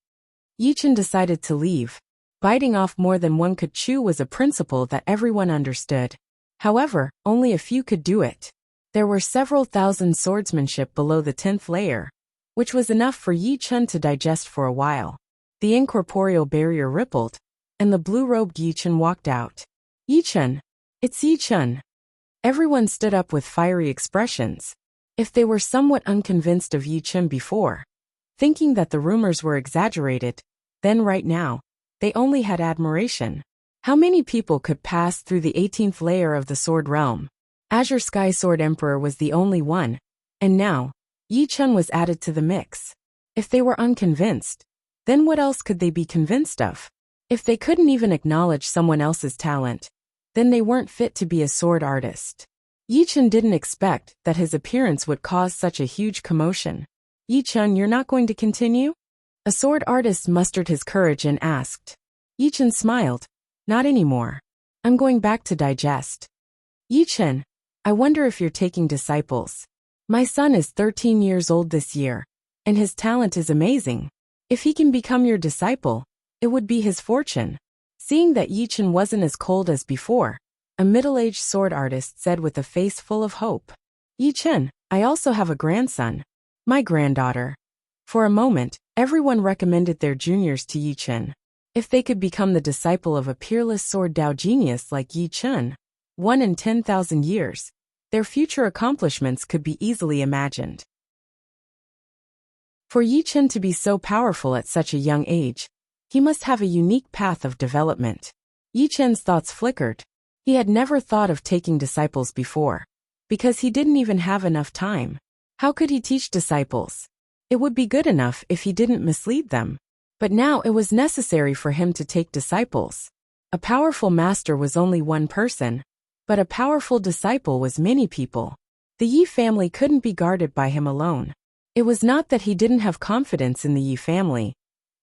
Yi Chen decided to leave. Biting off more than one could chew was a principle that everyone understood. However, only a few could do it. There were several thousand swordsmanship below the 10th layer, which was enough for Yi Chen to digest for a while. The incorporeal barrier rippled, and the blue-robed Yi Chen walked out. Yi Chen! It's Yi Chen! Everyone stood up with fiery expressions. If they were somewhat unconvinced of Yi Chen before, thinking that the rumors were exaggerated, then right now, they only had admiration. How many people could pass through the 18th layer of the sword realm? Azure Sky Sword Emperor was the only one, and now, Yi Chen was added to the mix. If they were unconvinced, then what else could they be convinced of? If they couldn't even acknowledge someone else's talent, then they weren't fit to be a sword artist. Yi Chen didn't expect that his appearance would cause such a huge commotion. Yi Chen, you're not going to continue? A sword artist mustered his courage and asked. Yi Chen smiled. Not anymore. I'm going back to digest. Yi Chen, I wonder if you're taking disciples. My son is 13 years old this year, and his talent is amazing. If he can become your disciple, it would be his fortune. Seeing that Yi Chen wasn't as cold as before, a middle-aged sword artist said with a face full of hope. Yi Chen, I also have a grandson. My granddaughter. For a moment, everyone recommended their juniors to Yi Chen. If they could become the disciple of a peerless sword Dao genius like Yi Chen, 1 in 10,000 years, their future accomplishments could be easily imagined. For Yi Chen to be so powerful at such a young age, he must have a unique path of development. Yi Chen's thoughts flickered. He had never thought of taking disciples before, because he didn't even have enough time. How could he teach disciples? It would be good enough if he didn't mislead them. But now it was necessary for him to take disciples. A powerful master was only one person, but a powerful disciple was many people. The Yi family couldn't be guarded by him alone. It was not that he didn't have confidence in the Yi family,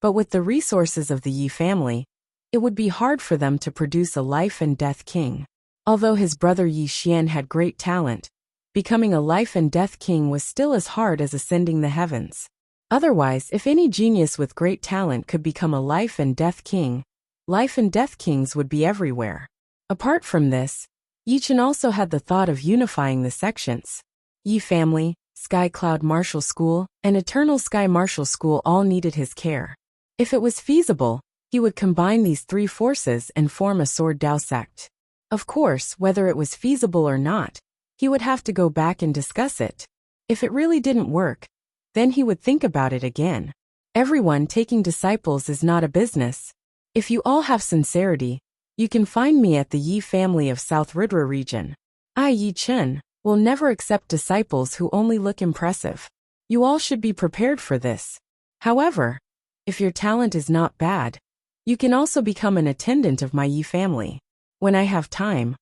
but with the resources of the Yi family, it would be hard for them to produce a life and death king. Although his brother Yi Xian had great talent, becoming a life and death king was still as hard as ascending the heavens. Otherwise, if any genius with great talent could become a life and death king, life and death kings would be everywhere. Apart from this, Yi Chen also had the thought of unifying the sections. Yi family, Sky Cloud Martial School, and Eternal Sky Martial School all needed his care. If it was feasible, he would combine these 3 forces and form a Sword Dao sect. Of course, whether it was feasible or not, he would have to go back and discuss it. If it really didn't work, then he would think about it again. Everyone taking disciples is not a business. If you all have sincerity, you can find me at the Yi family of South Ridra region. I, Yi Chen, will never accept disciples who only look impressive. You all should be prepared for this. However, if your talent is not bad, you can also become an attendant of my Yi family. When I have time,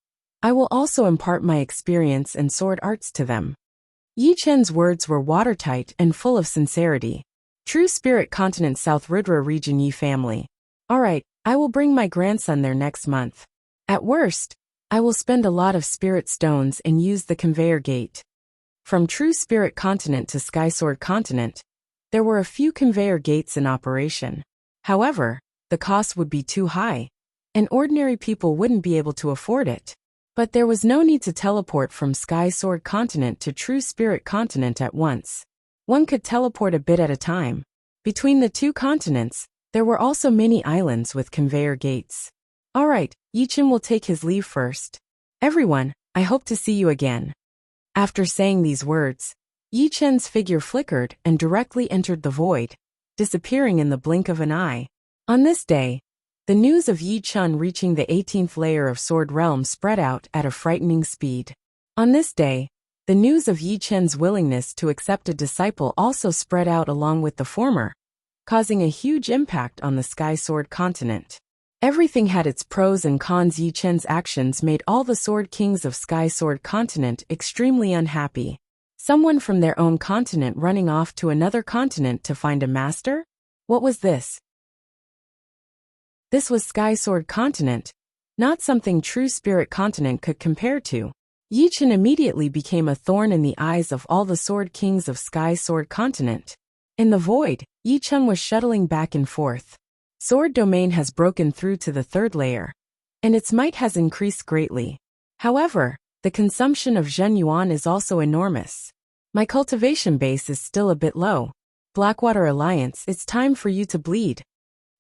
I will also impart my experience and sword arts to them. Yi Chen's words were watertight and full of sincerity. True Spirit Continent South Ridra region Yi family. Alright, I will bring my grandson there next month. At worst, I will spend a lot of spirit stones and use the conveyor gate. From True Spirit Continent to Sky Sword Continent, there were a few conveyor gates in operation. However, the cost would be too high, and ordinary people wouldn't be able to afford it. But there was no need to teleport from Sky Sword Continent to True Spirit Continent at once. One could teleport a bit at a time. Between the two continents, there were also many islands with conveyor gates. Alright, Yi Chen will take his leave first. Everyone, I hope to see you again. After saying these words, Yi Chen's figure flickered and directly entered the void, disappearing in the blink of an eye. On this day, the news of Yi Chen reaching the 18th layer of Sword Realm spread out at a frightening speed. On this day, the news of Yi Chen's willingness to accept a disciple also spread out along with the former, causing a huge impact on the Sky Sword Continent. Everything had its pros and cons. Yi Chen's actions made all the Sword Kings of Sky Sword Continent extremely unhappy. Someone from their own continent running off to another continent to find a master? What was this? This was Sky Sword Continent, not something True Spirit Continent could compare to. Yi Chen immediately became a thorn in the eyes of all the Sword Kings of Sky Sword Continent. In the void, Yi Chen was shuttling back and forth. Sword domain has broken through to the 3rd layer, and its might has increased greatly. However, the consumption of Zhen Yuan is also enormous. My cultivation base is still a bit low. Blackwater Alliance, it's time for you to bleed.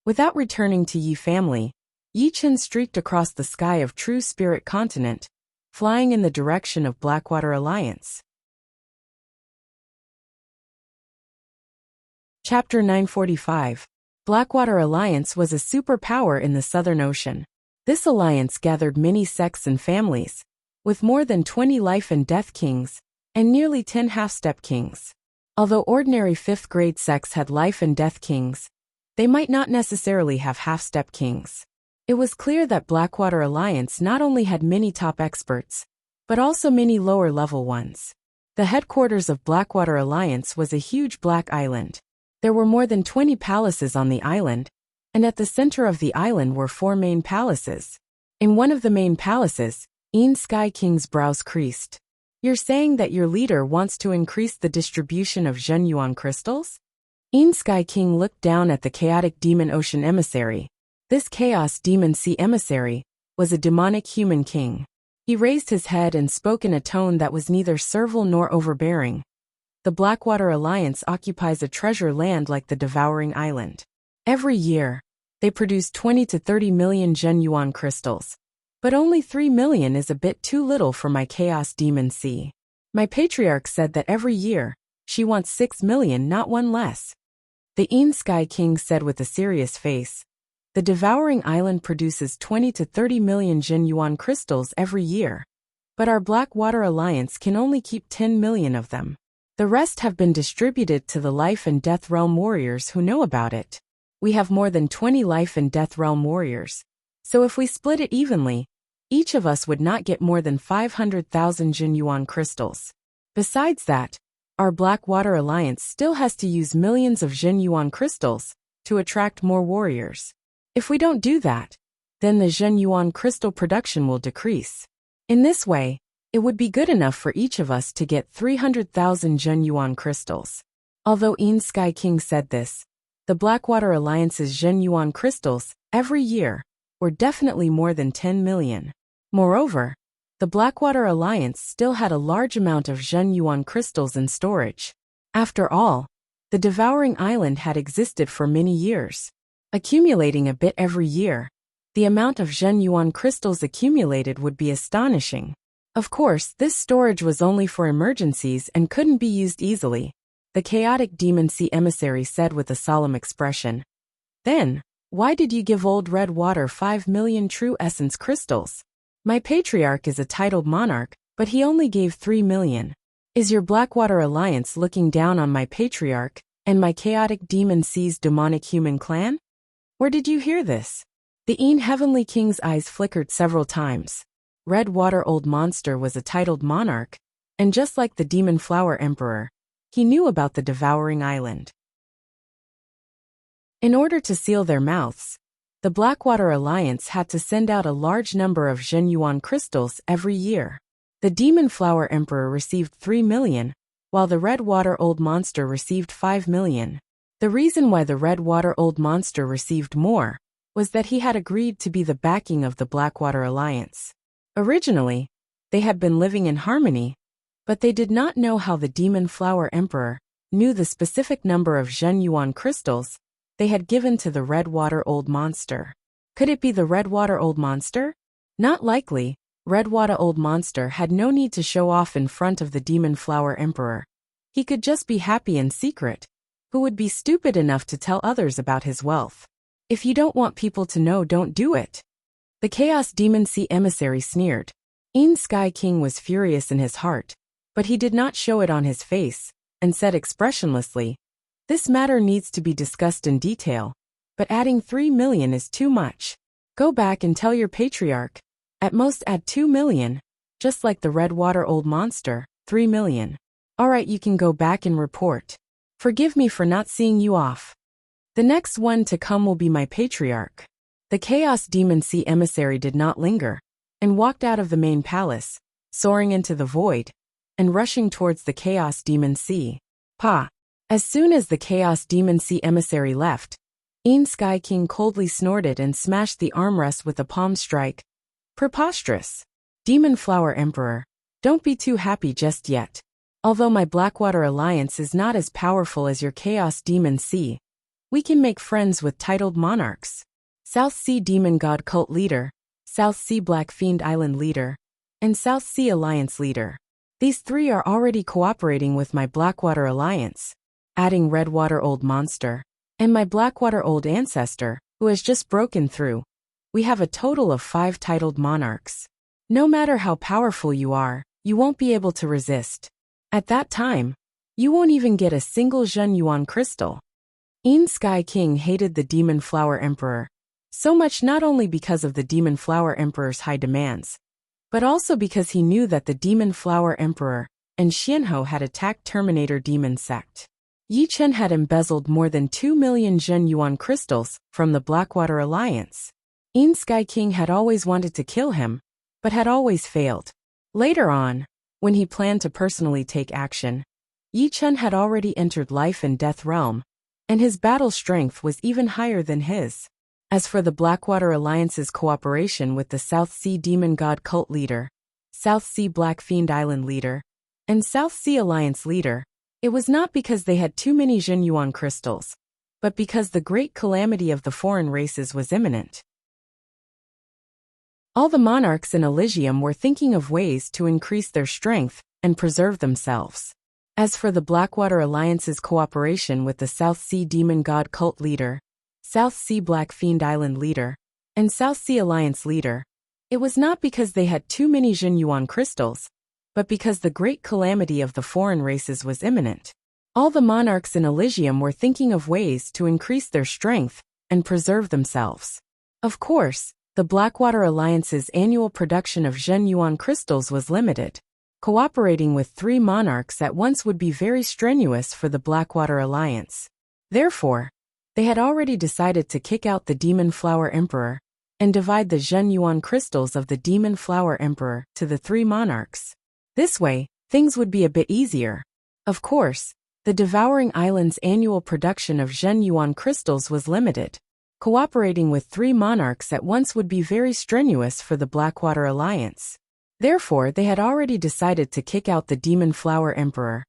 Without returning to Yi family, Yi Chen streaked across the sky of True Spirit Continent, flying in the direction of Blackwater Alliance. Chapter 945. Blackwater Alliance was a superpower in the Southern Ocean. This alliance gathered many sects and families, with more than 20 life and death kings, and nearly 10 half-step kings. Although ordinary 5th grade sects had life and death kings, they might not necessarily have half-step kings. It was clear that Blackwater Alliance not only had many top experts, but also many lower-level ones. The headquarters of Blackwater Alliance was a huge black island. There were more than 20 palaces on the island, and at the center of the island were 4 main palaces. In one of the main palaces, Sky King's brows creased. You're saying that your leader wants to increase the distribution of Zhen Yuan crystals? Sky King looked down at the chaotic demon ocean emissary. This chaos demon sea emissary was a demonic human king. He raised his head and spoke in a tone that was neither servile nor overbearing. The Blackwater Alliance occupies a treasure land like the Devouring Island. Every year, they produce 20 to 30 million Zhen Yuan crystals. But only 3 million is a bit too little for my Chaos Demon Sea. My patriarch said that every year, she wants 6 million, not one less. The Sky King said with a serious face. The Devouring Island produces 20 to 30 million Zhen Yuan crystals every year. But our Blackwater Alliance can only keep 10 million of them. The rest have been distributed to the Life and Death Realm warriors who know about it. We have more than 20 Life and Death Realm warriors. So if we split it evenly, each of us would not get more than 500,000 Zhen Yuan crystals. Besides that, our Blackwater Alliance still has to use millions of Zhen Yuan crystals to attract more warriors. If we don't do that, then the Zhen Yuan crystal production will decrease. In this way, it would be good enough for each of us to get 300,000 Zhen Yuan crystals. Although Sky King said this, the Blackwater Alliance's Zhen Yuan crystals, every year, were definitely more than 10 million. Moreover, the Blackwater Alliance still had a large amount of Zhen Yuan crystals in storage. After all, the Devouring Island had existed for many years. Accumulating a bit every year, The amount of Zhen Yuan crystals accumulated would be astonishing. Of course, this storage was only for emergencies and couldn't be used easily, the chaotic demon sea emissary said with a solemn expression. Then, why did you give Old Red Water 5 million true essence crystals? My patriarch is a titled monarch, but he only gave 3 million. Is your Blackwater Alliance looking down on my patriarch and my chaotic demon sea's demonic human clan? Where did you hear this? The Heavenly King's eyes flickered several times. Red Water Old Monster was a titled monarch, and just like the Demon Flower Emperor, he knew about the Devouring Island. In order to seal their mouths, the Blackwater Alliance had to send out a large number of Zhen Yuan crystals every year. The Demon Flower Emperor received 3 million, while the Red Water Old Monster received 5 million. The reason why the Red Water Old Monster received more was that he had agreed to be the backing of the Blackwater Alliance. Originally, they had been living in harmony, but they did not know how the Demon Flower Emperor knew the specific number of Zhen Yuan crystals they had given to the Red Water Old Monster. Could it be the Red Water Old Monster? Not likely. Red Water Old Monster had no need to show off in front of the Demon Flower Emperor. He could just be happy in secret. Who would be stupid enough to tell others about his wealth? If you don't want people to know, don't do it. The Chaos Demon Sea emissary sneered. Sky King was furious in his heart, but he did not show it on his face, and said expressionlessly, "This matter needs to be discussed in detail, but adding 3 million is too much. Go back and tell your patriarch. At most add 2 million, just like the Red Water Old Monster, 3 million. Alright, you can go back and report. Forgive me for not seeing you off. The next one to come will be my patriarch." The Chaos Demon Sea emissary did not linger, and walked out of the main palace, soaring into the void, and rushing towards the Chaos Demon Sea. Pa! As soon as the Chaos Demon Sea emissary left, Sky King coldly snorted and smashed the armrest with a palm strike. Preposterous! Demon Flower Emperor, don't be too happy just yet. Although my Blackwater Alliance is not as powerful as your Chaos Demon Sea, we can make friends with titled monarchs. South Sea Demon God Cult Leader, South Sea Black Fiend Island Leader, and South Sea Alliance Leader. These 3 are already cooperating with my Blackwater Alliance, adding Red Water Old Monster, and my Blackwater Old Ancestor, who has just broken through. We have a total of 5 titled monarchs. No matter how powerful you are, you won't be able to resist. At that time, you won't even get a single Zhen Yuan crystal. Sky King hated the Demon Flower Emperor, so much not only because of the Demon Flower Emperor's high demands, but also because he knew that the Demon Flower Emperor and Xianhou had attacked Terminator Demon Sect. Yi Chen had embezzled more than 2 million Zhen Yuan crystals from the Blackwater Alliance. Sky King had always wanted to kill him, but had always failed. Later on, when he planned to personally take action, Yi Chen had already entered life and death realm, and his battle strength was even higher than his. As for the Blackwater Alliance's cooperation with the South Sea Demon God Cult Leader, South Sea Black Fiend Island Leader, and South Sea Alliance Leader, it was not because they had too many Zhen Yuan crystals, but because the great calamity of the foreign races was imminent. All the monarchs in Elysium were thinking of ways to increase their strength and preserve themselves. As for the Blackwater Alliance's cooperation with the South Sea Demon God Cult Leader, South Sea Black Fiend Island Leader, and South Sea Alliance Leader, it was not because they had too many Zhen Yuan crystals, but because the great calamity of the foreign races was imminent. All the monarchs in Elysium were thinking of ways to increase their strength and preserve themselves. Of course, the Blackwater Alliance's annual production of Zhen Yuan crystals was limited. Cooperating with 3 monarchs at once would be very strenuous for the Blackwater Alliance. Therefore, they had already decided to kick out the Demon Flower Emperor and divide the Zhen Yuan crystals of the Demon Flower Emperor to the 3 monarchs. This way, things would be a bit easier. Of course, the Devouring Island's annual production of Zhen Yuan crystals was limited. Cooperating with 3 monarchs at once would be very strenuous for the Blackwater Alliance. Therefore, they had already decided to kick out the Demon Flower Emperor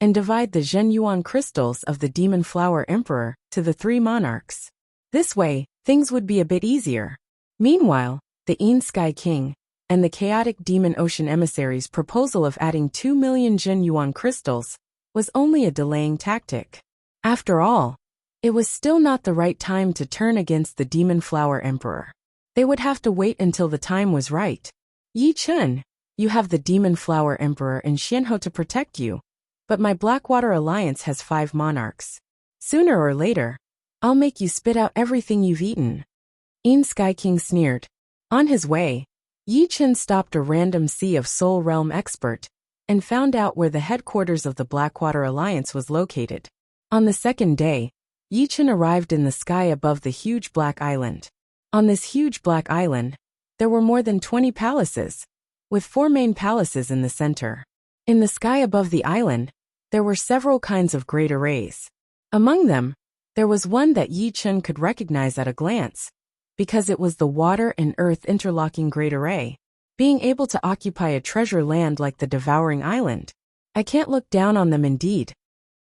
and divide the Zhen Yuan crystals of the Demon Flower Emperor to the 3 monarchs. This way, things would be a bit easier. Meanwhile, the Sky King and the chaotic demon ocean emissary's proposal of adding 2 million Jin Yuan crystals was only a delaying tactic. After all, it was still not the right time to turn against the Demon Flower Emperor. They would have to wait until the time was right. Yi Chen, you have the Demon Flower Emperor and Xianhou to protect you, but my Blackwater Alliance has 5 monarchs. Sooner or later, I'll make you spit out everything you've eaten. Sky King sneered. On his way, Yi Chen stopped a random Sea of Soul Realm expert and found out where the headquarters of the Blackwater Alliance was located. On the second day, Yi Chen arrived in the sky above the huge black island. On this huge black island, there were more than 20 palaces, with 4 main palaces in the center. In the sky above the island, there were several kinds of great arrays. Among them, there was one that Yi Chen could recognize at a glance, because it was the water and earth interlocking great array, being able to occupy a treasure land like the devouring island. I can't look down on them indeed.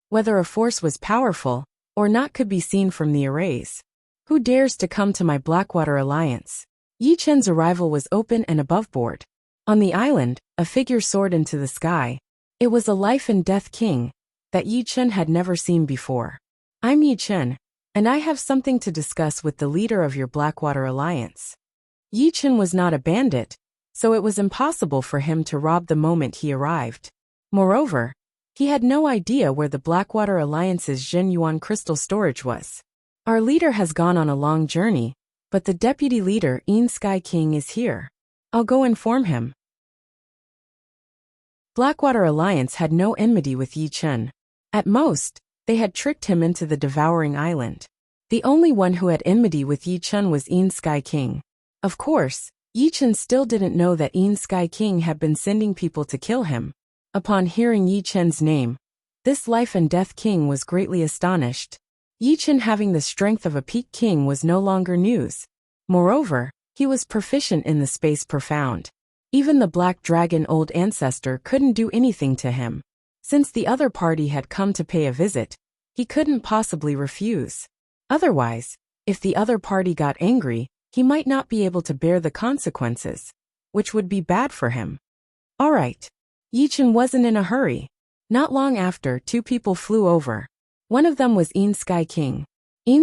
Whether a force was powerful or not could be seen from the arrays. Who dares to come to my Blackwater Alliance? Yi Chen's arrival was open and aboveboard. On the island, a figure soared into the sky. It was a life and death king that Yi Chen had never seen before. I'm Yi Chen, and I have something to discuss with the leader of your Blackwater Alliance. Yi Chen was not a bandit, so it was impossible for him to rob the moment he arrived. Moreover, he had no idea where the Blackwater Alliance's Jin Yuan crystal storage was. Our leader has gone on a long journey, but the deputy leader, Sky King, is here. I'll go inform him. Blackwater Alliance had no enmity with Yi Chen. At most, they had tricked him into the devouring island. The only one who had enmity with Yi Chen was Sky King. Of course, Yi Chen still didn't know that Sky King had been sending people to kill him. Upon hearing Yi Chen's name, this life and death king was greatly astonished. Yi Chen having the strength of a peak king was no longer news. Moreover, he was proficient in the space profound. Even the black dragon old ancestor couldn't do anything to him. Since the other party had come to pay a visit, he couldn't possibly refuse. Otherwise, if the other party got angry, he might not be able to bear the consequences, which would be bad for him. All right. Yi Chen wasn't in a hurry. Not long after, 2 people flew over. One of them was Sky King.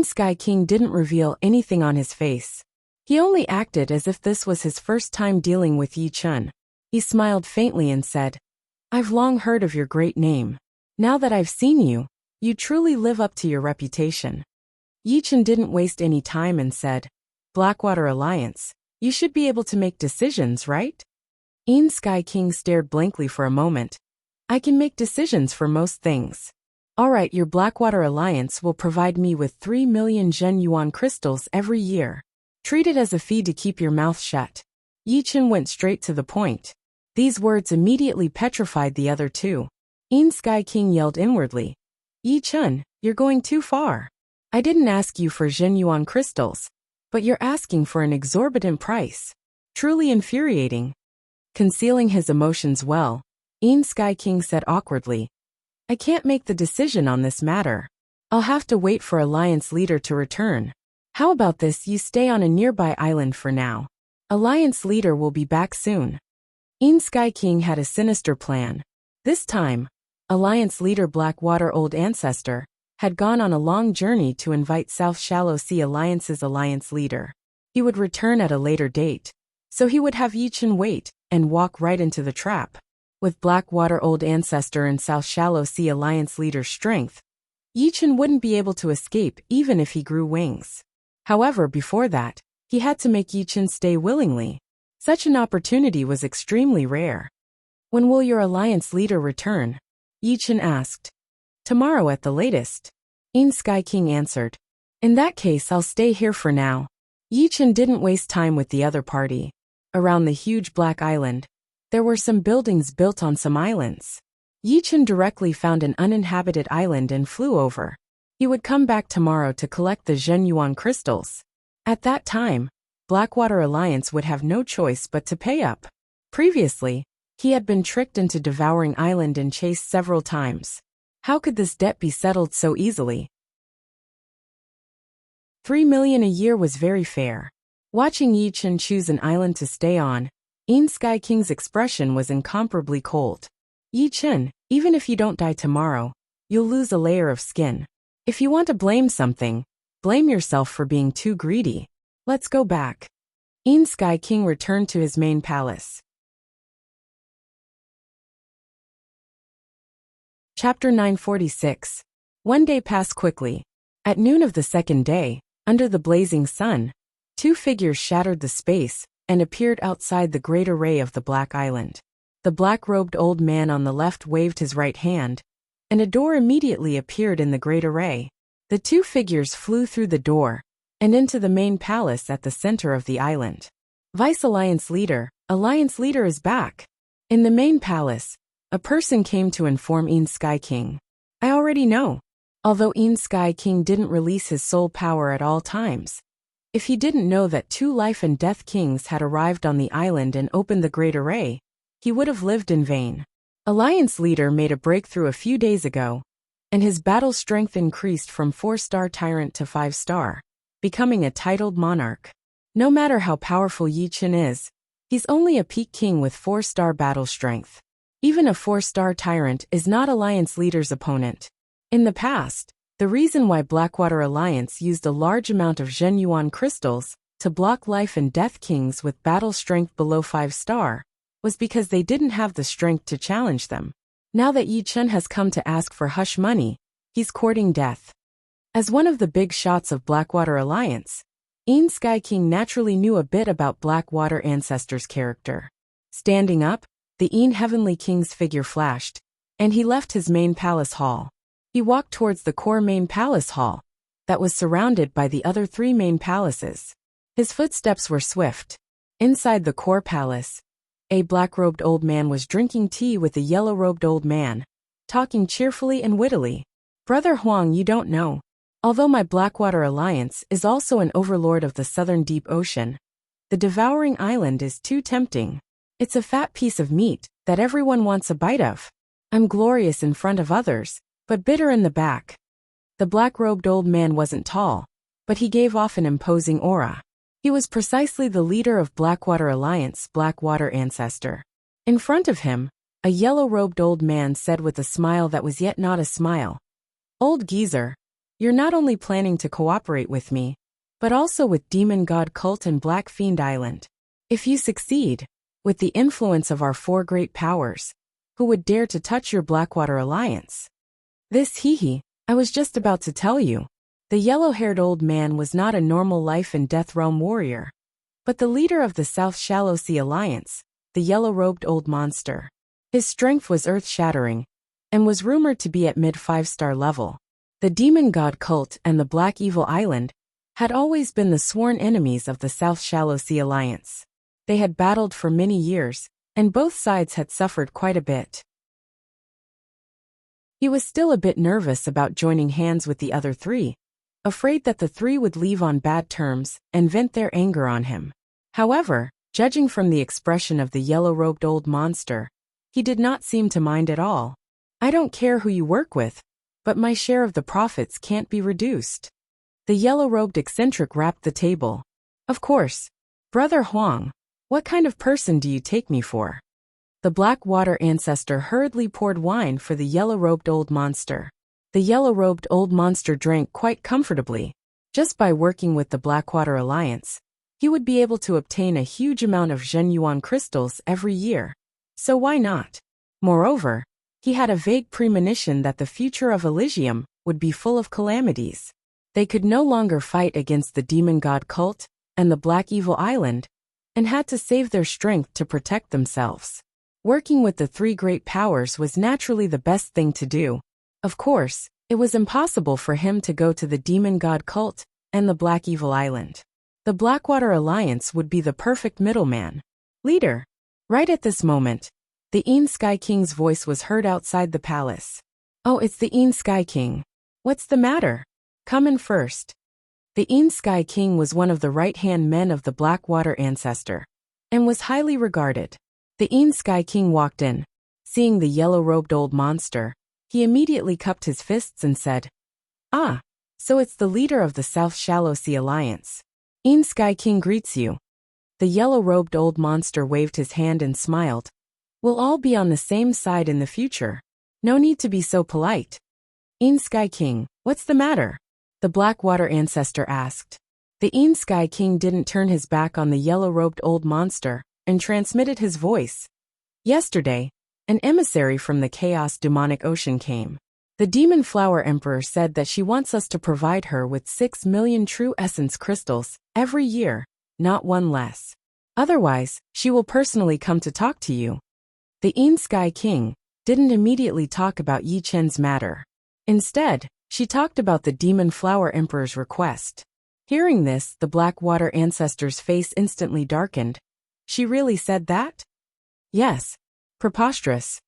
Sky King didn't reveal anything on his face. He only acted as if this was his first time dealing with Yi Chen. He smiled faintly and said, I've long heard of your great name. Now that I've seen you, you truly live up to your reputation. Yi Chen didn't waste any time and said, Blackwater Alliance, you should be able to make decisions, right? Sky King stared blankly for a moment. I can make decisions for most things. All right, your Blackwater Alliance will provide me with 3 million Zhen Yuan crystals every year. Treat it as a fee to keep your mouth shut. Yi Chen went straight to the point. These words immediately petrified the other 2. Sky King yelled inwardly. Yi Chen, you're going too far. I didn't ask you for Zhen Yuan crystals, but you're asking for an exorbitant price. Truly infuriating. Concealing his emotions well, Sky King said awkwardly, I can't make the decision on this matter. I'll have to wait for Alliance leader to return. How about this, you stay on a nearby island for now. Alliance leader will be back soon. Sky King had a sinister plan. This time, Alliance leader Blackwater Old Ancestor had gone on a long journey to invite South Shallow Sea Alliance's alliance leader. He would return at a later date, so he would have Yi Chen wait and walk right into the trap. With Blackwater Old Ancestor and South Shallow Sea Alliance leader's strength, Yi Chen wouldn't be able to escape even if he grew wings. However, before that, he had to make Yi Chen stay willingly. Such an opportunity was extremely rare. When will your alliance leader return? Yi Chen asked. Tomorrow at the latest. Sky King answered. In that case, I'll stay here for now. Yi Chen didn't waste time with the other party. Around the huge black island, there were some buildings built on some islands. Yi Chen directly found an uninhabited island and flew over. He would come back tomorrow to collect the Zhen Yuan crystals. At that time, Blackwater Alliance would have no choice but to pay up. Previously, he had been tricked into devouring island and chased several times. How could this debt be settled so easily? 3 million a year was very fair. Watching Yi Chen choose an island to stay on, Sky King's expression was incomparably cold. Yi Chen, even if you don't die tomorrow, you'll lose a layer of skin. If you want to blame something, blame yourself for being too greedy. Let's go back. Sky King returned to his main palace. Chapter 946. One day passed quickly. At noon of the second day, under the blazing sun, two figures shattered the space and appeared outside the great array of the Black Island. The black-robed old man on the left waved his right hand, and a door immediately appeared in the great array. The two figures flew through the door and into the main palace at the center of the island. Vice Alliance Leader is back. In the main palace, a person came to inform Sky King. I already know. Although Sky King didn't release his soul power at all times, if he didn't know that two life and death kings had arrived on the island and opened the great array, he would have lived in vain. Alliance Leader made a breakthrough a few days ago, and his battle strength increased from 4-star tyrant to 5-star, becoming a titled monarch. No matter how powerful Yi Chen is, he's only a peak king with 4-star battle strength. Even a 4-star tyrant is not Alliance Leader's opponent. In the past, the reason why Blackwater Alliance used a large amount of Zhenyuan crystals to block life and death kings with battle strength below 5-star was because they didn't have the strength to challenge them. Now that Yi Chen has come to ask for hush money, he's courting death. As one of the big shots of Blackwater Alliance, Sky King naturally knew a bit about Blackwater Ancestor's character. Standing up, the Heavenly King's figure flashed, and he left his main palace hall. He walked towards the core main palace hall that was surrounded by the other 3 main palaces. His footsteps were swift. Inside the core palace, a black-robed old man was drinking tea with a yellow-robed old man, talking cheerfully and wittily. Brother Huang, you don't know. Although my Blackwater Alliance is also an overlord of the southern deep ocean, the devouring island is too tempting. It's a fat piece of meat that everyone wants a bite of. I'm glorious in front of others, but bitter in the back. The black-robed old man wasn't tall, but he gave off an imposing aura. He was precisely the leader of Blackwater Alliance, Blackwater Ancestor. In front of him, a yellow-robed old man said with a smile that was yet not a smile, "Old geezer, you're not only planning to cooperate with me, but also with Demon God Cult and Black Fiend Island. If you succeed, with the influence of our 4 great powers, who would dare to touch your Blackwater Alliance?" This I was just about to tell you. The yellow-haired old man was not a normal life and death realm warrior, but the leader of the South Shallow Sea Alliance, the yellow-robed old monster. His strength was earth-shattering, and was rumored to be at mid-5-star level. The Demon God Cult and the Black Evil Island had always been the sworn enemies of the South Shallow Sea Alliance. They had battled for many years, and both sides had suffered quite a bit. He was still a bit nervous about joining hands with the other 3, afraid that the 3 would leave on bad terms and vent their anger on him. However, judging from the expression of the yellow-robed old monster, he did not seem to mind at all. I don't care who you work with, but my share of the profits can't be reduced. The yellow-robed eccentric rapped the table. Of course. Brother Huang, what kind of person do you take me for? The Blackwater Ancestor hurriedly poured wine for the yellow-robed old monster. The yellow-robed old monster drank quite comfortably. Just by working with the Blackwater Alliance, he would be able to obtain a huge amount of Zhenyuan crystals every year. So why not? Moreover, he had a vague premonition that the future of Elysium would be full of calamities. They could no longer fight against the Demon God Cult and the Black Evil Island, and had to save their strength to protect themselves. Working with the 3 great powers was naturally the best thing to do. Of course, it was impossible for him to go to the Demon God Cult and the Black Evil Island. The Blackwater Alliance would be the perfect middleman. Leader. Right at this moment, the Sky King's voice was heard outside the palace. Oh, it's the Sky King. What's the matter? Come in first. The Sky King was one of the right-hand men of the Blackwater Ancestor, and was highly regarded. The Sky King walked in. Seeing the yellow-robed old monster, he immediately cupped his fists and said, "Ah, so it's the leader of the South Shallow Sea Alliance. Sky King greets you. The yellow-robed old monster waved his hand and smiled. We'll all be on the same side in the future. No need to be so polite. Sky King, what's the matter? The Blackwater ancestor asked. The Sky King didn't turn his back on the yellow-robed old monster and transmitted his voice. Yesterday, an emissary from the Chaos Demonic Ocean came. The Demon Flower Emperor said that she wants us to provide her with 6 million true essence crystals every year, not one less. Otherwise, she will personally come to talk to you. The Sky King didn't immediately talk about Yi Chen's matter. Instead, she talked about the Demon Flower Emperor's request. Hearing this, the Blackwater ancestor's face instantly darkened. She really said that? Yes. Preposterous.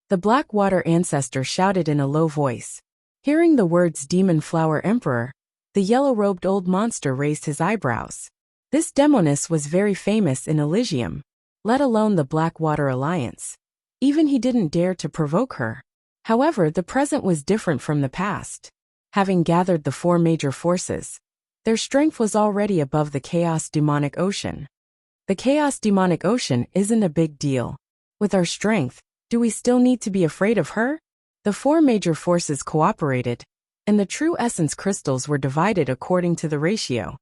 The Blackwater ancestor shouted in a low voice. Hearing the words Demon Flower Emperor, the yellow-robed old monster raised his eyebrows. This demoness was very famous in Elysium, let alone the Blackwater Alliance. Even he didn't dare to provoke her. However, the present was different from the past. Having gathered the 4 major forces, their strength was already above the Chaos Demonic Ocean. The Chaos Demonic Ocean isn't a big deal. With our strength, do we still need to be afraid of her? The 4 major forces cooperated, and the true essence crystals were divided according to the ratio.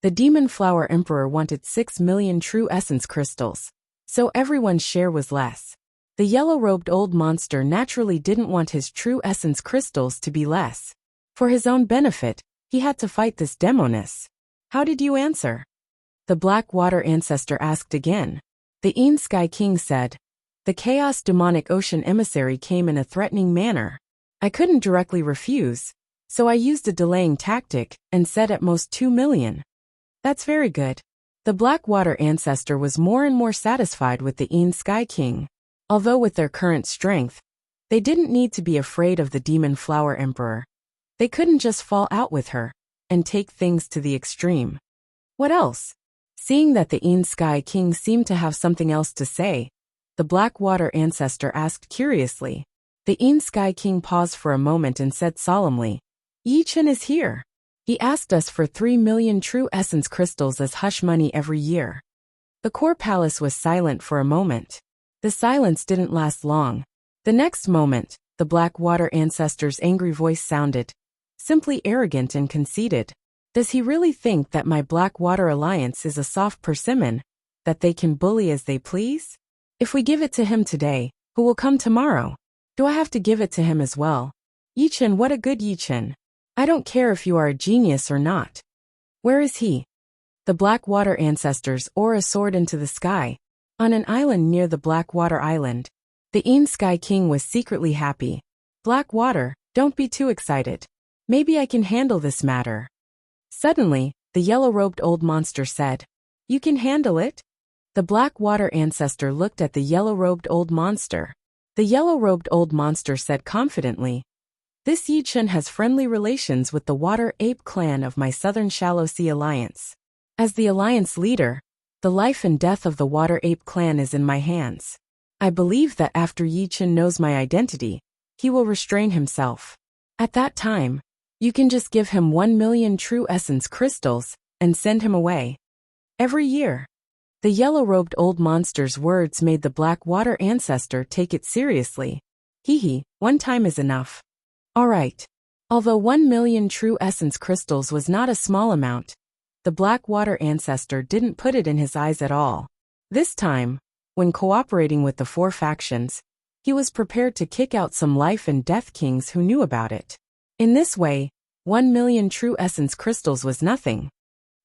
The Demon Flower Emperor wanted 6 million true essence crystals, so everyone's share was less. The yellow-robed old monster naturally didn't want his true essence crystals to be less. For his own benefit, he had to fight this demoness. How did you answer? The Blackwater ancestor asked again. The Sky King said, the Chaos Demonic Ocean emissary came in a threatening manner. I couldn't directly refuse, so I used a delaying tactic and said at most 2 million. That's very good. The Blackwater ancestor was more and more satisfied with the Sky King. Although with their current strength, they didn't need to be afraid of the Demon Flower Emperor. They couldn't just fall out with her and take things to the extreme. What else? Seeing that the Sky King seemed to have something else to say, the Blackwater ancestor asked curiously. The Sky King paused for a moment and said solemnly, Yi Chen is here. He asked us for 3 million true essence crystals as hush money every year. The core palace was silent for a moment. The silence didn't last long. The next moment, the Blackwater ancestor's angry voice sounded, simply arrogant and conceited. Does he really think that my Blackwater Alliance is a soft persimmon, that they can bully as they please? If we give it to him today, who will come tomorrow? Do I have to give it to him as well? Yi Chen, what a good Yi Chen. I don't care if you are a genius or not. Where is he? The Blackwater ancestors aura soared into the sky. On an island near the Blackwater Island, the Sky King was secretly happy. Blackwater, don't be too excited. Maybe I can handle this matter. Suddenly, the yellow-robed old monster said, You can handle it? The Blackwater ancestor looked at the yellow-robed old monster. The yellow-robed old monster said confidently, This Yi Chen has friendly relations with the Water Ape clan of my Southern Shallow Sea Alliance. As the alliance leader, the life and death of the Water Ape clan is in my hands. I believe that after Yi Chen knows my identity, he will restrain himself. At that time, you can just give him 1 million true essence crystals and send him away. Every year. The yellow-robed old monster's words made the Blackwater ancestor take it seriously. Hee, one time is enough. Alright. Although 1 million true essence crystals was not a small amount, the Blackwater ancestor didn't put it in his eyes at all. This time, when cooperating with the 4 factions, he was prepared to kick out some life and death kings who knew about it. In this way, 1 million true essence crystals was nothing.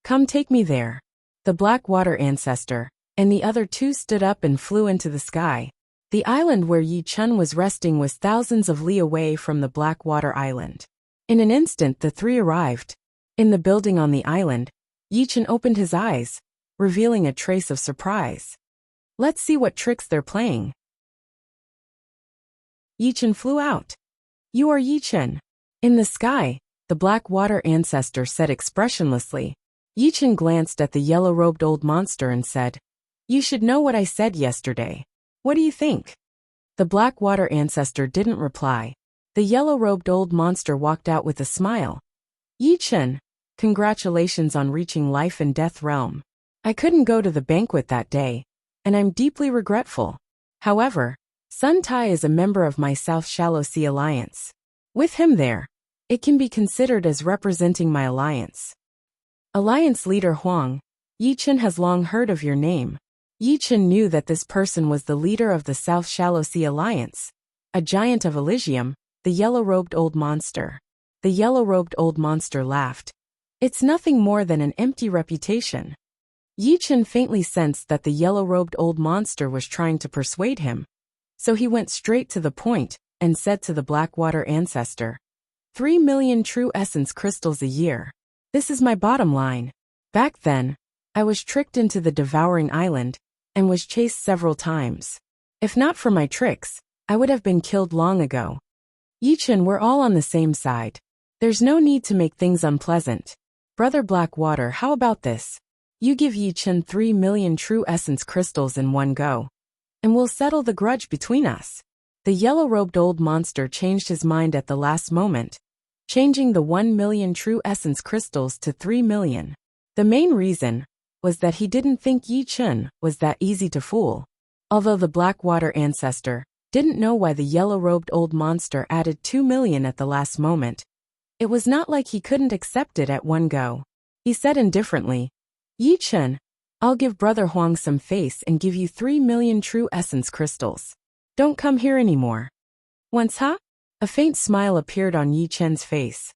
Come take me there. The Blackwater ancestor and the other 2 stood up and flew into the sky. The island where Yi Chen was resting was thousands of li away from the Blackwater Island. In an instant the 3 arrived. In the building on the island, Yi Chen opened his eyes, revealing a trace of surprise. Let's see what tricks they're playing. Yi Chen flew out. You are Yi Chen. In the sky, the Blackwater ancestor said expressionlessly. Yi Chen glanced at the yellow-robed old monster and said, You should know what I said yesterday. What do you think? The Blackwater ancestor didn't reply. The yellow-robed old monster walked out with a smile. Yi Chen, Congratulations on reaching life and death realm. I couldn't go to the banquet that day, and I'm deeply regretful. However, Sun Tai is a member of my South Shallow Sea Alliance. With him there, it can be considered as representing my alliance. Alliance leader Huang, Yi Chen has long heard of your name. Yi Chen knew that this person was the leader of the South Shallow Sea Alliance, a giant of Elysium, the yellow-robed old monster. The yellow-robed old monster laughed. It's nothing more than an empty reputation. Yi Chen faintly sensed that the yellow-robed old monster was trying to persuade him. So he went straight to the point and said to the Blackwater ancestor, 3 million true essence crystals a year. This is my bottom line. Back then, I was tricked into the devouring island and was chased several times. If not for my tricks, I would have been killed long ago. Yi Chen, we're all on the same side. There's no need to make things unpleasant. Brother Blackwater, how about this? You give Yi Chen 3 million true essence crystals in one go, and we'll settle the grudge between us. The yellow-robed old monster changed his mind at the last moment, changing the 1 million true essence crystals to 3 million. The main reason was that he didn't think Yi Chen was that easy to fool. Although the Blackwater ancestor didn't know why the yellow-robed old monster added 2 million at the last moment, it was not like he couldn't accept it at one go. He said indifferently, Yi Chen, I'll give Brother Huang some face and give you 3 million true essence crystals. Don't come here anymore. Once, huh? A faint smile appeared on Yi Chen's face.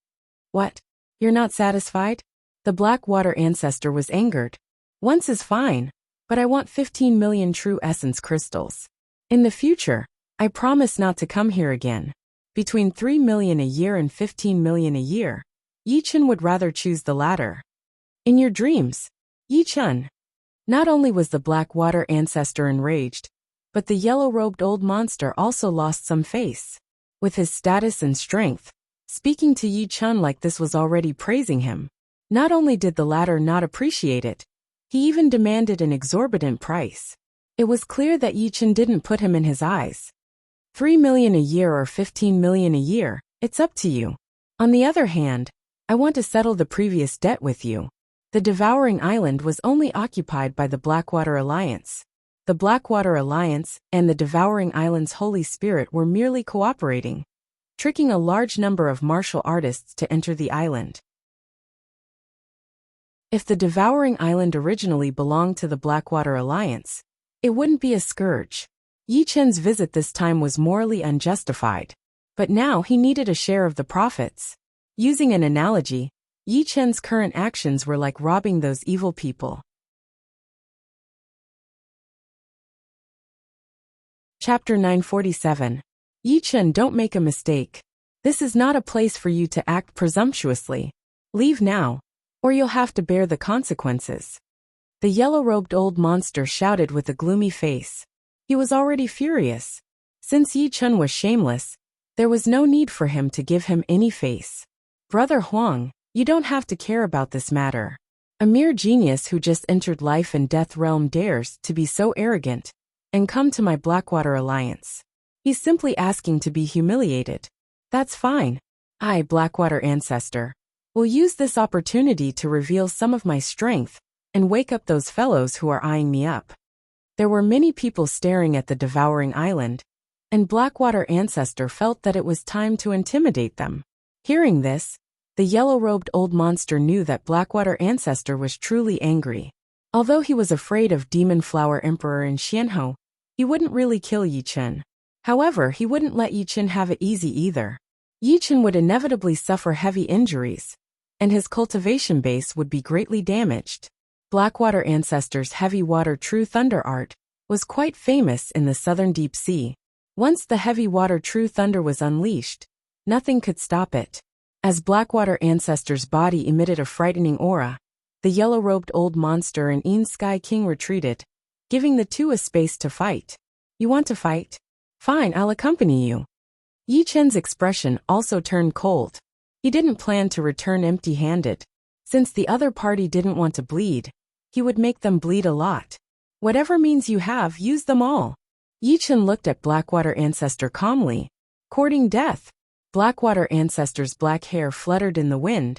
What? You're not satisfied? The Blackwater ancestor was angered. Once is fine, but I want 15 million true essence crystals. In the future, I promise not to come here again. Between 3 million a year and 15 million a year, Yi Chen would rather choose the latter. In your dreams, Yi Chen. Not only was the Blackwater ancestor enraged, but the yellow-robed old monster also lost some face. With his status and strength, speaking to Yi Chen like this was already praising him. Not only did the latter not appreciate it, he even demanded an exorbitant price. It was clear that Yi Chen didn't put him in his eyes. 3 million a year or 15 million a year, it's up to you. On the other hand, I want to settle the previous debt with you. The Devouring Island was only occupied by the Blackwater Alliance. The Blackwater Alliance and the Devouring Island's Holy Spirit were merely cooperating, tricking a large number of martial artists to enter the island. If the Devouring Island originally belonged to the Blackwater Alliance, it wouldn't be a scourge. Yi Chen's visit this time was morally unjustified, but now he needed a share of the profits. Using an analogy, Yi Chen's current actions were like robbing those evil people. Chapter 947. Yi Chen, don't make a mistake. This is not a place for you to act presumptuously. Leave now, or you'll have to bear the consequences. The yellow-robed old monster shouted with a gloomy face. He was already furious. Since Yi Chen was shameless, there was no need for him to give him any face. Brother Huang, you don't have to care about this matter. A mere genius who just entered life and death realm dares to be so arrogant and come to my Blackwater Alliance. He's simply asking to be humiliated. That's fine. I, Blackwater ancestor, will use this opportunity to reveal some of my strength and wake up those fellows who are eyeing me up. There were many people staring at the Devouring Island, and Blackwater ancestor felt that it was time to intimidate them. Hearing this, the yellow-robed old monster knew that Blackwater ancestor was truly angry. Although he was afraid of Demon Flower Emperor in Xianhou, he wouldn't really kill Yi Chen. However, he wouldn't let Yi Chen have it easy either. Yi Chen would inevitably suffer heavy injuries, and his cultivation base would be greatly damaged. Blackwater ancestor's heavy water True Thunder art was quite famous in the southern deep sea. Once the heavy water True Thunder was unleashed, nothing could stop it. As Blackwater ancestor's body emitted a frightening aura, the yellow-robed old monster and Een Sky King retreated, giving the two a space to fight. You want to fight? Fine, I'll accompany you. Yi Chen's expression also turned cold. He didn't plan to return empty-handed. Since the other party didn't want to bleed, he would make them bleed a lot. Whatever means you have, use them all. Yi Chen looked at Blackwater ancestor calmly. Courting death. Blackwater ancestor's black hair fluttered in the wind,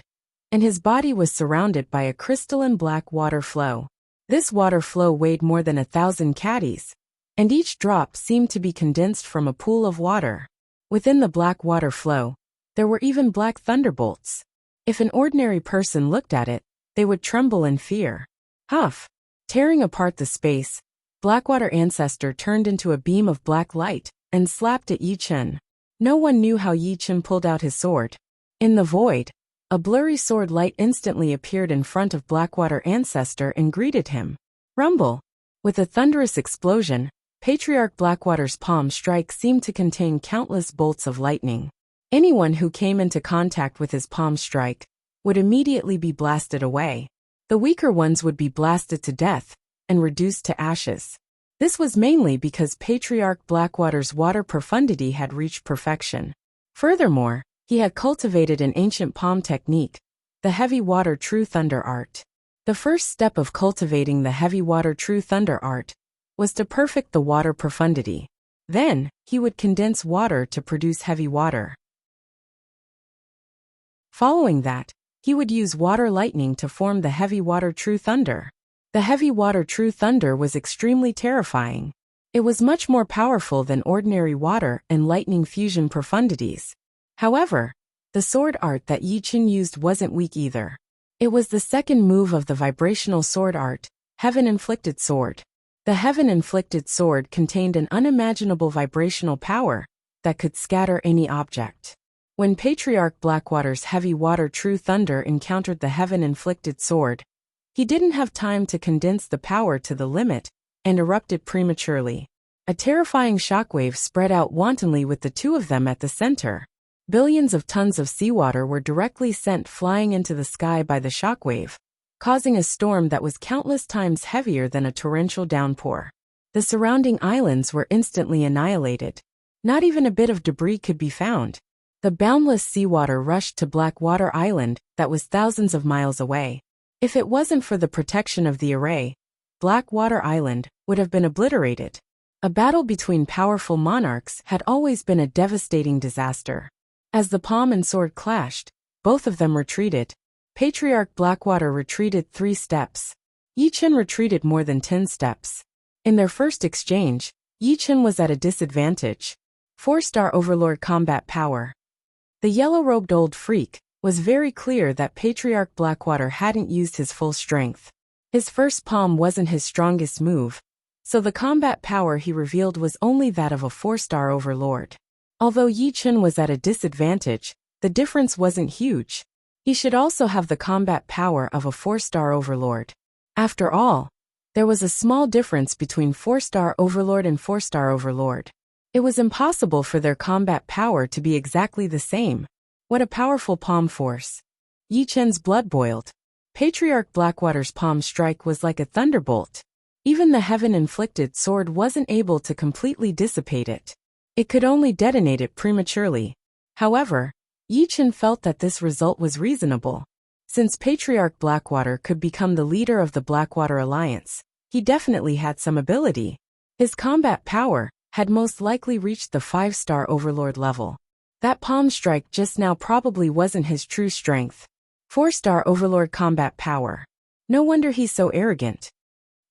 and his body was surrounded by a crystalline black water flow. This water flow weighed more than 1,000 caddies, and each drop seemed to be condensed from a pool of water. Within the black water flow, there were even black thunderbolts. If an ordinary person looked at it, they would tremble in fear. Huff! Tearing apart the space, Blackwater Ancestor turned into a beam of black light and slapped at Yi Chen. No one knew how Yi Chen pulled out his sword. In the void, a blurry sword light instantly appeared in front of Blackwater Ancestor and greeted him. Rumble! With a thunderous explosion, Patriarch Blackwater's palm strike seemed to contain countless bolts of lightning. Anyone who came into contact with his palm strike would immediately be blasted away. The weaker ones would be blasted to death and reduced to ashes. This was mainly because Patriarch Blackwater's water profundity had reached perfection. Furthermore, he had cultivated an ancient palm technique, the Heavy Water True Thunder art. The first step of cultivating the Heavy Water True Thunder art was to perfect the water profundity. Then, he would condense water to produce heavy water. Following that, he would use water lightning to form the Heavy Water True Thunder. The Heavy Water True Thunder was extremely terrifying. It was much more powerful than ordinary water and lightning fusion profundities. However, the sword art that Yi Chen used wasn't weak either. It was the second move of the vibrational sword art, Heaven-Inflicted Sword. The Heaven-Inflicted Sword contained an unimaginable vibrational power that could scatter any object. When Patriarch Blackwater's Heavy Water True Thunder encountered the Heaven-Inflicted Sword, he didn't have time to condense the power to the limit and erupted prematurely. A terrifying shockwave spread out wantonly with the two of them at the center. Billions of tons of seawater were directly sent flying into the sky by the shockwave, causing a storm that was countless times heavier than a torrential downpour. The surrounding islands were instantly annihilated. Not even a bit of debris could be found. The boundless seawater rushed to Blackwater Island that was thousands of miles away. If it wasn't for the protection of the array, Blackwater Island would have been obliterated. A battle between powerful monarchs had always been a devastating disaster. As the palm and sword clashed, both of them retreated. Patriarch Blackwater retreated 3 steps. Yi Chen retreated more than 10 steps. In their first exchange, Yi Chen was at a disadvantage. 4-star Overlord combat power. The yellow-robed old freak was very clear that Patriarch Blackwater hadn't used his full strength. His first palm wasn't his strongest move, so the combat power he revealed was only that of a 4-star Overlord. Although Yi Chen was at a disadvantage, the difference wasn't huge. He should also have the combat power of a 4-star Overlord. After all, there was a small difference between 4-star Overlord and 4-star Overlord. It was impossible for their combat power to be exactly the same. What a powerful palm force. Yi Chen's blood boiled. Patriarch Blackwater's palm strike was like a thunderbolt. Even the Heaven-Inflicted Sword wasn't able to completely dissipate it. It could only detonate it prematurely. However, Yi Chen felt that this result was reasonable. Since Patriarch Blackwater could become the leader of the Blackwater Alliance, he definitely had some ability. His combat power had most likely reached the 5-star Overlord level. That palm strike just now probably wasn't his true strength. 4-star Overlord combat power. No wonder he's so arrogant.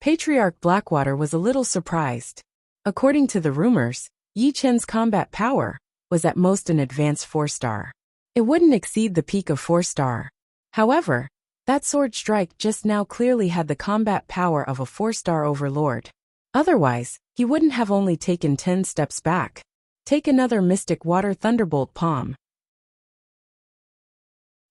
Patriarch Blackwater was a little surprised. According to the rumors, Yi Chen's combat power was at most an advanced 4-star. It wouldn't exceed the peak of 4-star. However, that sword strike just now clearly had the combat power of a 4-star Overlord. Otherwise, he wouldn't have only taken 10 steps back. Take another Mystic Water Thunderbolt palm.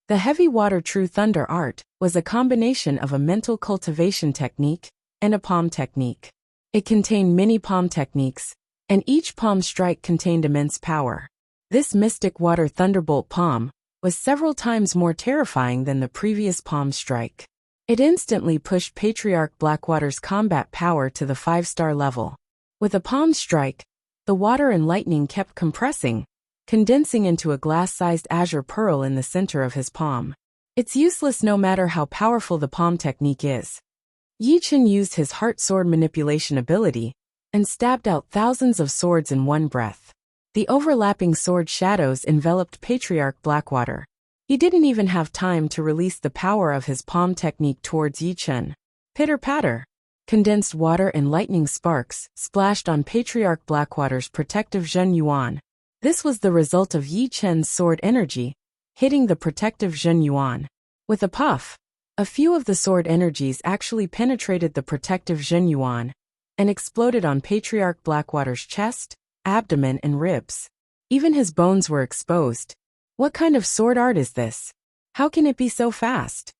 The Heavy Water True Thunder art was a combination of a mental cultivation technique and a palm technique. It contained many palm techniques, and each palm strike contained immense power. This Mystic Water Thunderbolt palm was several times more terrifying than the previous palm strike. It instantly pushed Patriarch Blackwater's combat power to the 5-star level. With a palm strike, the water and lightning kept compressing, condensing into a glass-sized azure pearl in the center of his palm. It's useless no matter how powerful the palm technique is. Yi Chen used his heart sword manipulation ability and stabbed out thousands of swords in one breath. The overlapping sword shadows enveloped Patriarch Blackwater. He didn't even have time to release the power of his palm technique towards Yi Chen. Pitter-patter. Condensed water and lightning sparks splashed on Patriarch Blackwater's protective Zhen Yuan. This was the result of Yi Chen's sword energy, hitting the protective Zhen Yuan. With a puff, a few of the sword energies actually penetrated the protective Zhen Yuan and exploded on Patriarch Blackwater's chest, abdomen, and ribs. Even his bones were exposed. What kind of sword art is this? How can it be so fast?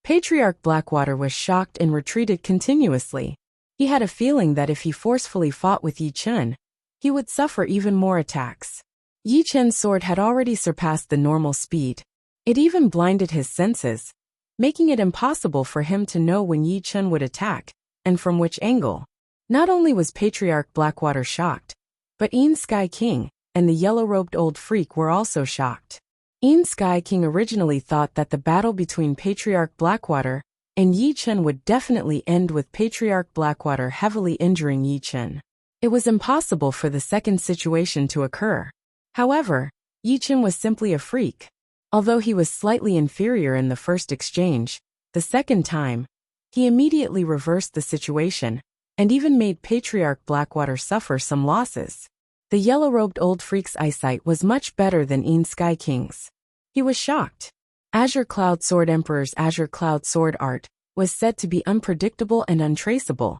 Patriarch Blackwater was shocked and retreated continuously. He had a feeling that if he forcefully fought with Yi Chen, he would suffer even more attacks. Yi Chen's sword had already surpassed the normal speed. It even blinded his senses, making it impossible for him to know when Yi Chen would attack, and from which angle. Not only was Patriarch Blackwater shocked, but Yin Sky King and the yellow-robed old freak were also shocked. Yin Sky King originally thought that the battle between Patriarch Blackwater and Yi Chen would definitely end with Patriarch Blackwater heavily injuring Yi Chen. It was impossible for the second situation to occur. However, Yi Chen was simply a freak. Although he was slightly inferior in the first exchange, the second time, he immediately reversed the situation and even made Patriarch Blackwater suffer some losses. The yellow-robed old freak's eyesight was much better than Yin Sky King's. He was shocked. Azure Cloud Sword Emperor's Azure Cloud Sword art was said to be unpredictable and untraceable,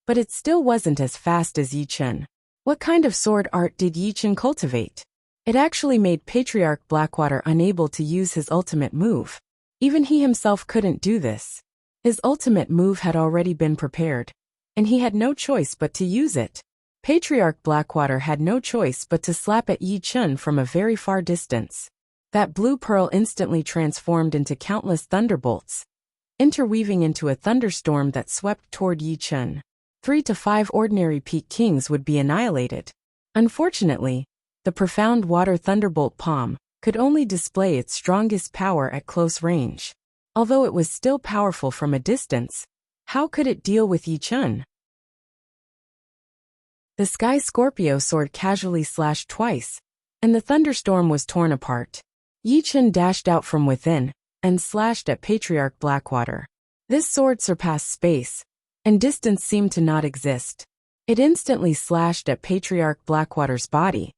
but it still wasn't as fast as Yi Chen. What kind of sword art did Yi Chen cultivate? It actually made Patriarch Blackwater unable to use his ultimate move. Even he himself couldn't do this. His ultimate move had already been prepared, and he had no choice but to use it. Patriarch Blackwater had no choice but to slap at Yi Chen from a very far distance. That blue pearl instantly transformed into countless thunderbolts, interweaving into a thunderstorm that swept toward Yi Chen. 3 to 5 ordinary Peak Kings would be annihilated. Unfortunately, the profound water thunderbolt palm could only display its strongest power at close range. Although it was still powerful from a distance, how could it deal with Yi Chen? The Sky Scorpio sword casually slashed twice, and the thunderstorm was torn apart. Yi Chen dashed out from within and slashed at Patriarch Blackwater. This sword surpassed space, and distance seemed to not exist. It instantly slashed at Patriarch Blackwater's body,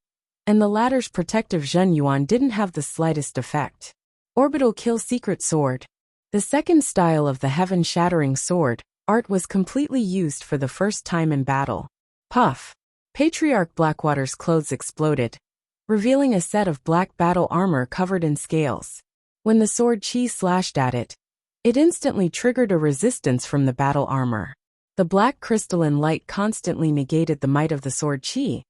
and the latter's protective Zhen Yuan didn't have the slightest effect. Orbital Kill Secret Sword. The second style of the heaven-shattering sword art was completely used for the first time in battle. Puff. Patriarch Blackwater's clothes exploded, revealing a set of black battle armor covered in scales. When the sword chi slashed at it, it instantly triggered a resistance from the battle armor. The black crystalline light constantly negated the might of the sword chi.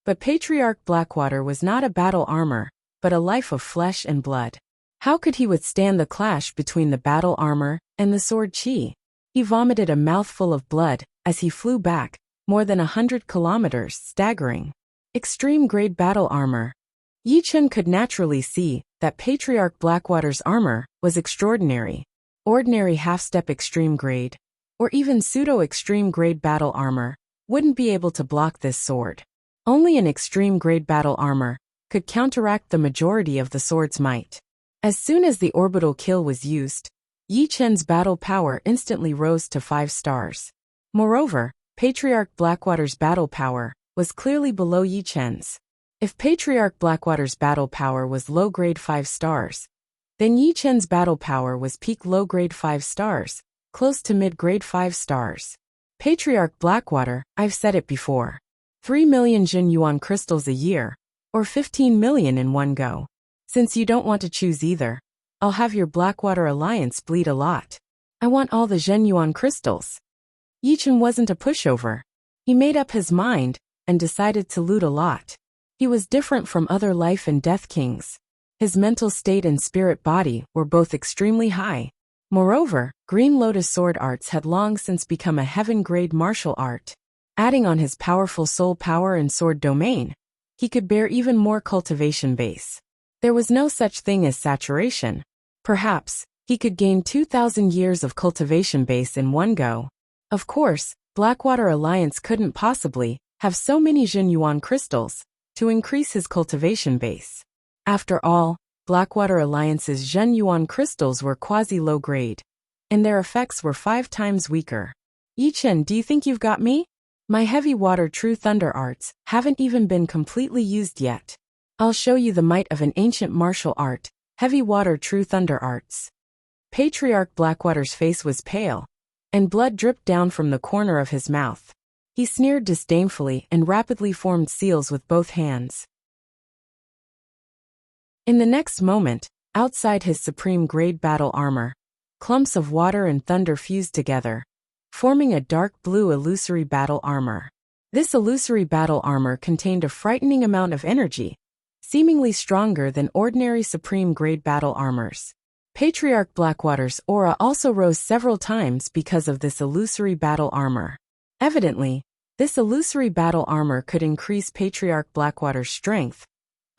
But Patriarch Blackwater was not a battle armor, but a life of flesh and blood. How could he withstand the clash between the battle armor and the sword chi? He vomited a mouthful of blood as he flew back, more than 100 kilometers, staggering. Extreme grade battle armor. Yi Chen could naturally see that Patriarch Blackwater's armor was extraordinary. Ordinary half-step extreme grade, or even pseudo-extreme grade battle armor, wouldn't be able to block this sword. Only an extreme grade battle armor could counteract the majority of the sword's might. As soon as the orbital kill was used, Yi Chen's battle power instantly rose to 5 stars. Moreover, Patriarch Blackwater's battle power was clearly below Yi Chen's. If Patriarch Blackwater's battle power was low-grade 5 stars, then Yi Chen's battle power was peak low-grade 5 stars, close to mid-grade 5 stars. Patriarch Blackwater, I've said it before. 3 million Zhen Yuan crystals a year, or 15 million in one go. Since you don't want to choose either, I'll have your Blackwater Alliance bleed a lot. I want all the Zhen Yuan crystals. Yi Chen wasn't a pushover. He made up his mind and decided to loot a lot. He was different from other life and death kings. His mental state and spirit body were both extremely high. Moreover, Green Lotus sword arts had long since become a heaven-grade martial art. Adding on his powerful soul power and sword domain, he could bear even more cultivation base. There was no such thing as saturation. Perhaps, he could gain 2,000 years of cultivation base in one go. Of course, Blackwater Alliance couldn't possibly have so many Zhen Yuan crystals to increase his cultivation base. After all, Blackwater Alliance's Zhen Yuan crystals were quasi-low grade, and their effects were 5 times weaker. Yichen, do you think you've got me? My heavy water true thunder arts haven't even been completely used yet. I'll show you the might of an ancient martial art, heavy water true thunder arts. Patriarch Blackwater's face was pale, and blood dripped down from the corner of his mouth. He sneered disdainfully and rapidly formed seals with both hands. In the next moment, outside his supreme-grade battle armor, clumps of water and thunder fused together, forming a dark blue illusory battle armor. This illusory battle armor contained a frightening amount of energy, seemingly stronger than ordinary supreme-grade battle armors. Patriarch Blackwater's aura also rose several times because of this illusory battle armor. Evidently, this illusory battle armor could increase Patriarch Blackwater's strength,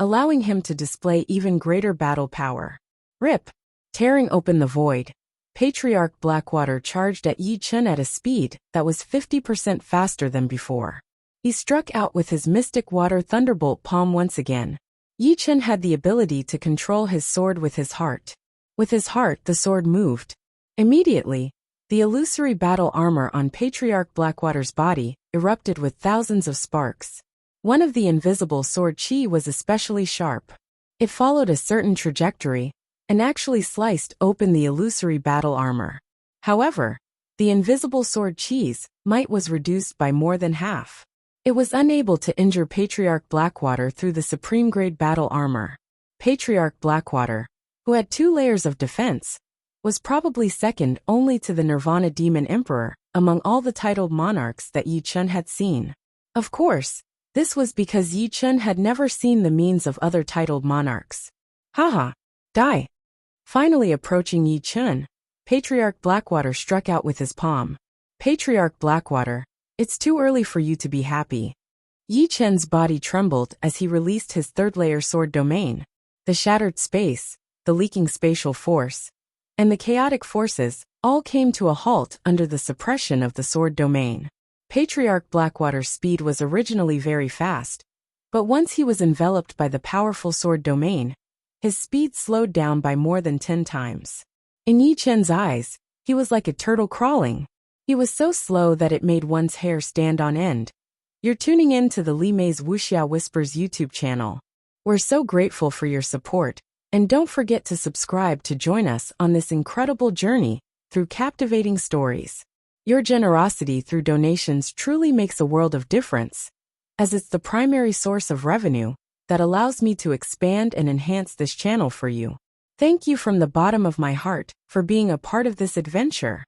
allowing him to display even greater battle power. Rip! Tearing open the void, Patriarch Blackwater charged at Yichen at a speed that was 50% faster than before. He struck out with his Mystic Water Thunderbolt palm once again. Yichen had the ability to control his sword with his heart. With his heart, the sword moved. Immediately, the illusory battle armor on Patriarch Blackwater's body erupted with thousands of sparks. One of the invisible sword chi was especially sharp. It followed a certain trajectory and actually sliced open the illusory battle armor. However, the invisible sword chi's might was reduced by more than half. It was unable to injure Patriarch Blackwater through the supreme-grade battle armor. Patriarch Blackwater, who had 2 layers of defense, was probably second only to the Nirvana Demon Emperor among all the titled monarchs that Yichen had seen. Of course, this was because Yichen had never seen the means of other titled monarchs. Haha! Die! Finally approaching Yichen, Patriarch Blackwater struck out with his palm. Patriarch Blackwater, it's too early for you to be happy. Yichen's body trembled as he released his third-layer sword domain. The shattered space, the leaking spatial force, and the chaotic forces all came to a halt under the suppression of the sword domain. Patriarch Blackwater's speed was originally very fast, but once he was enveloped by the powerful sword domain, his speed slowed down by more than 10 times. In Yichen's eyes, he was like a turtle crawling. He was so slow that it made one's hair stand on end. You're tuning in to the Li Mei's Wuxia Whispers YouTube channel. We're so grateful for your support, and don't forget to subscribe to join us on this incredible journey through captivating stories. Your generosity through donations truly makes a world of difference, as it's the primary source of revenue that allows me to expand and enhance this channel for you. Thank you from the bottom of my heart for being a part of this adventure.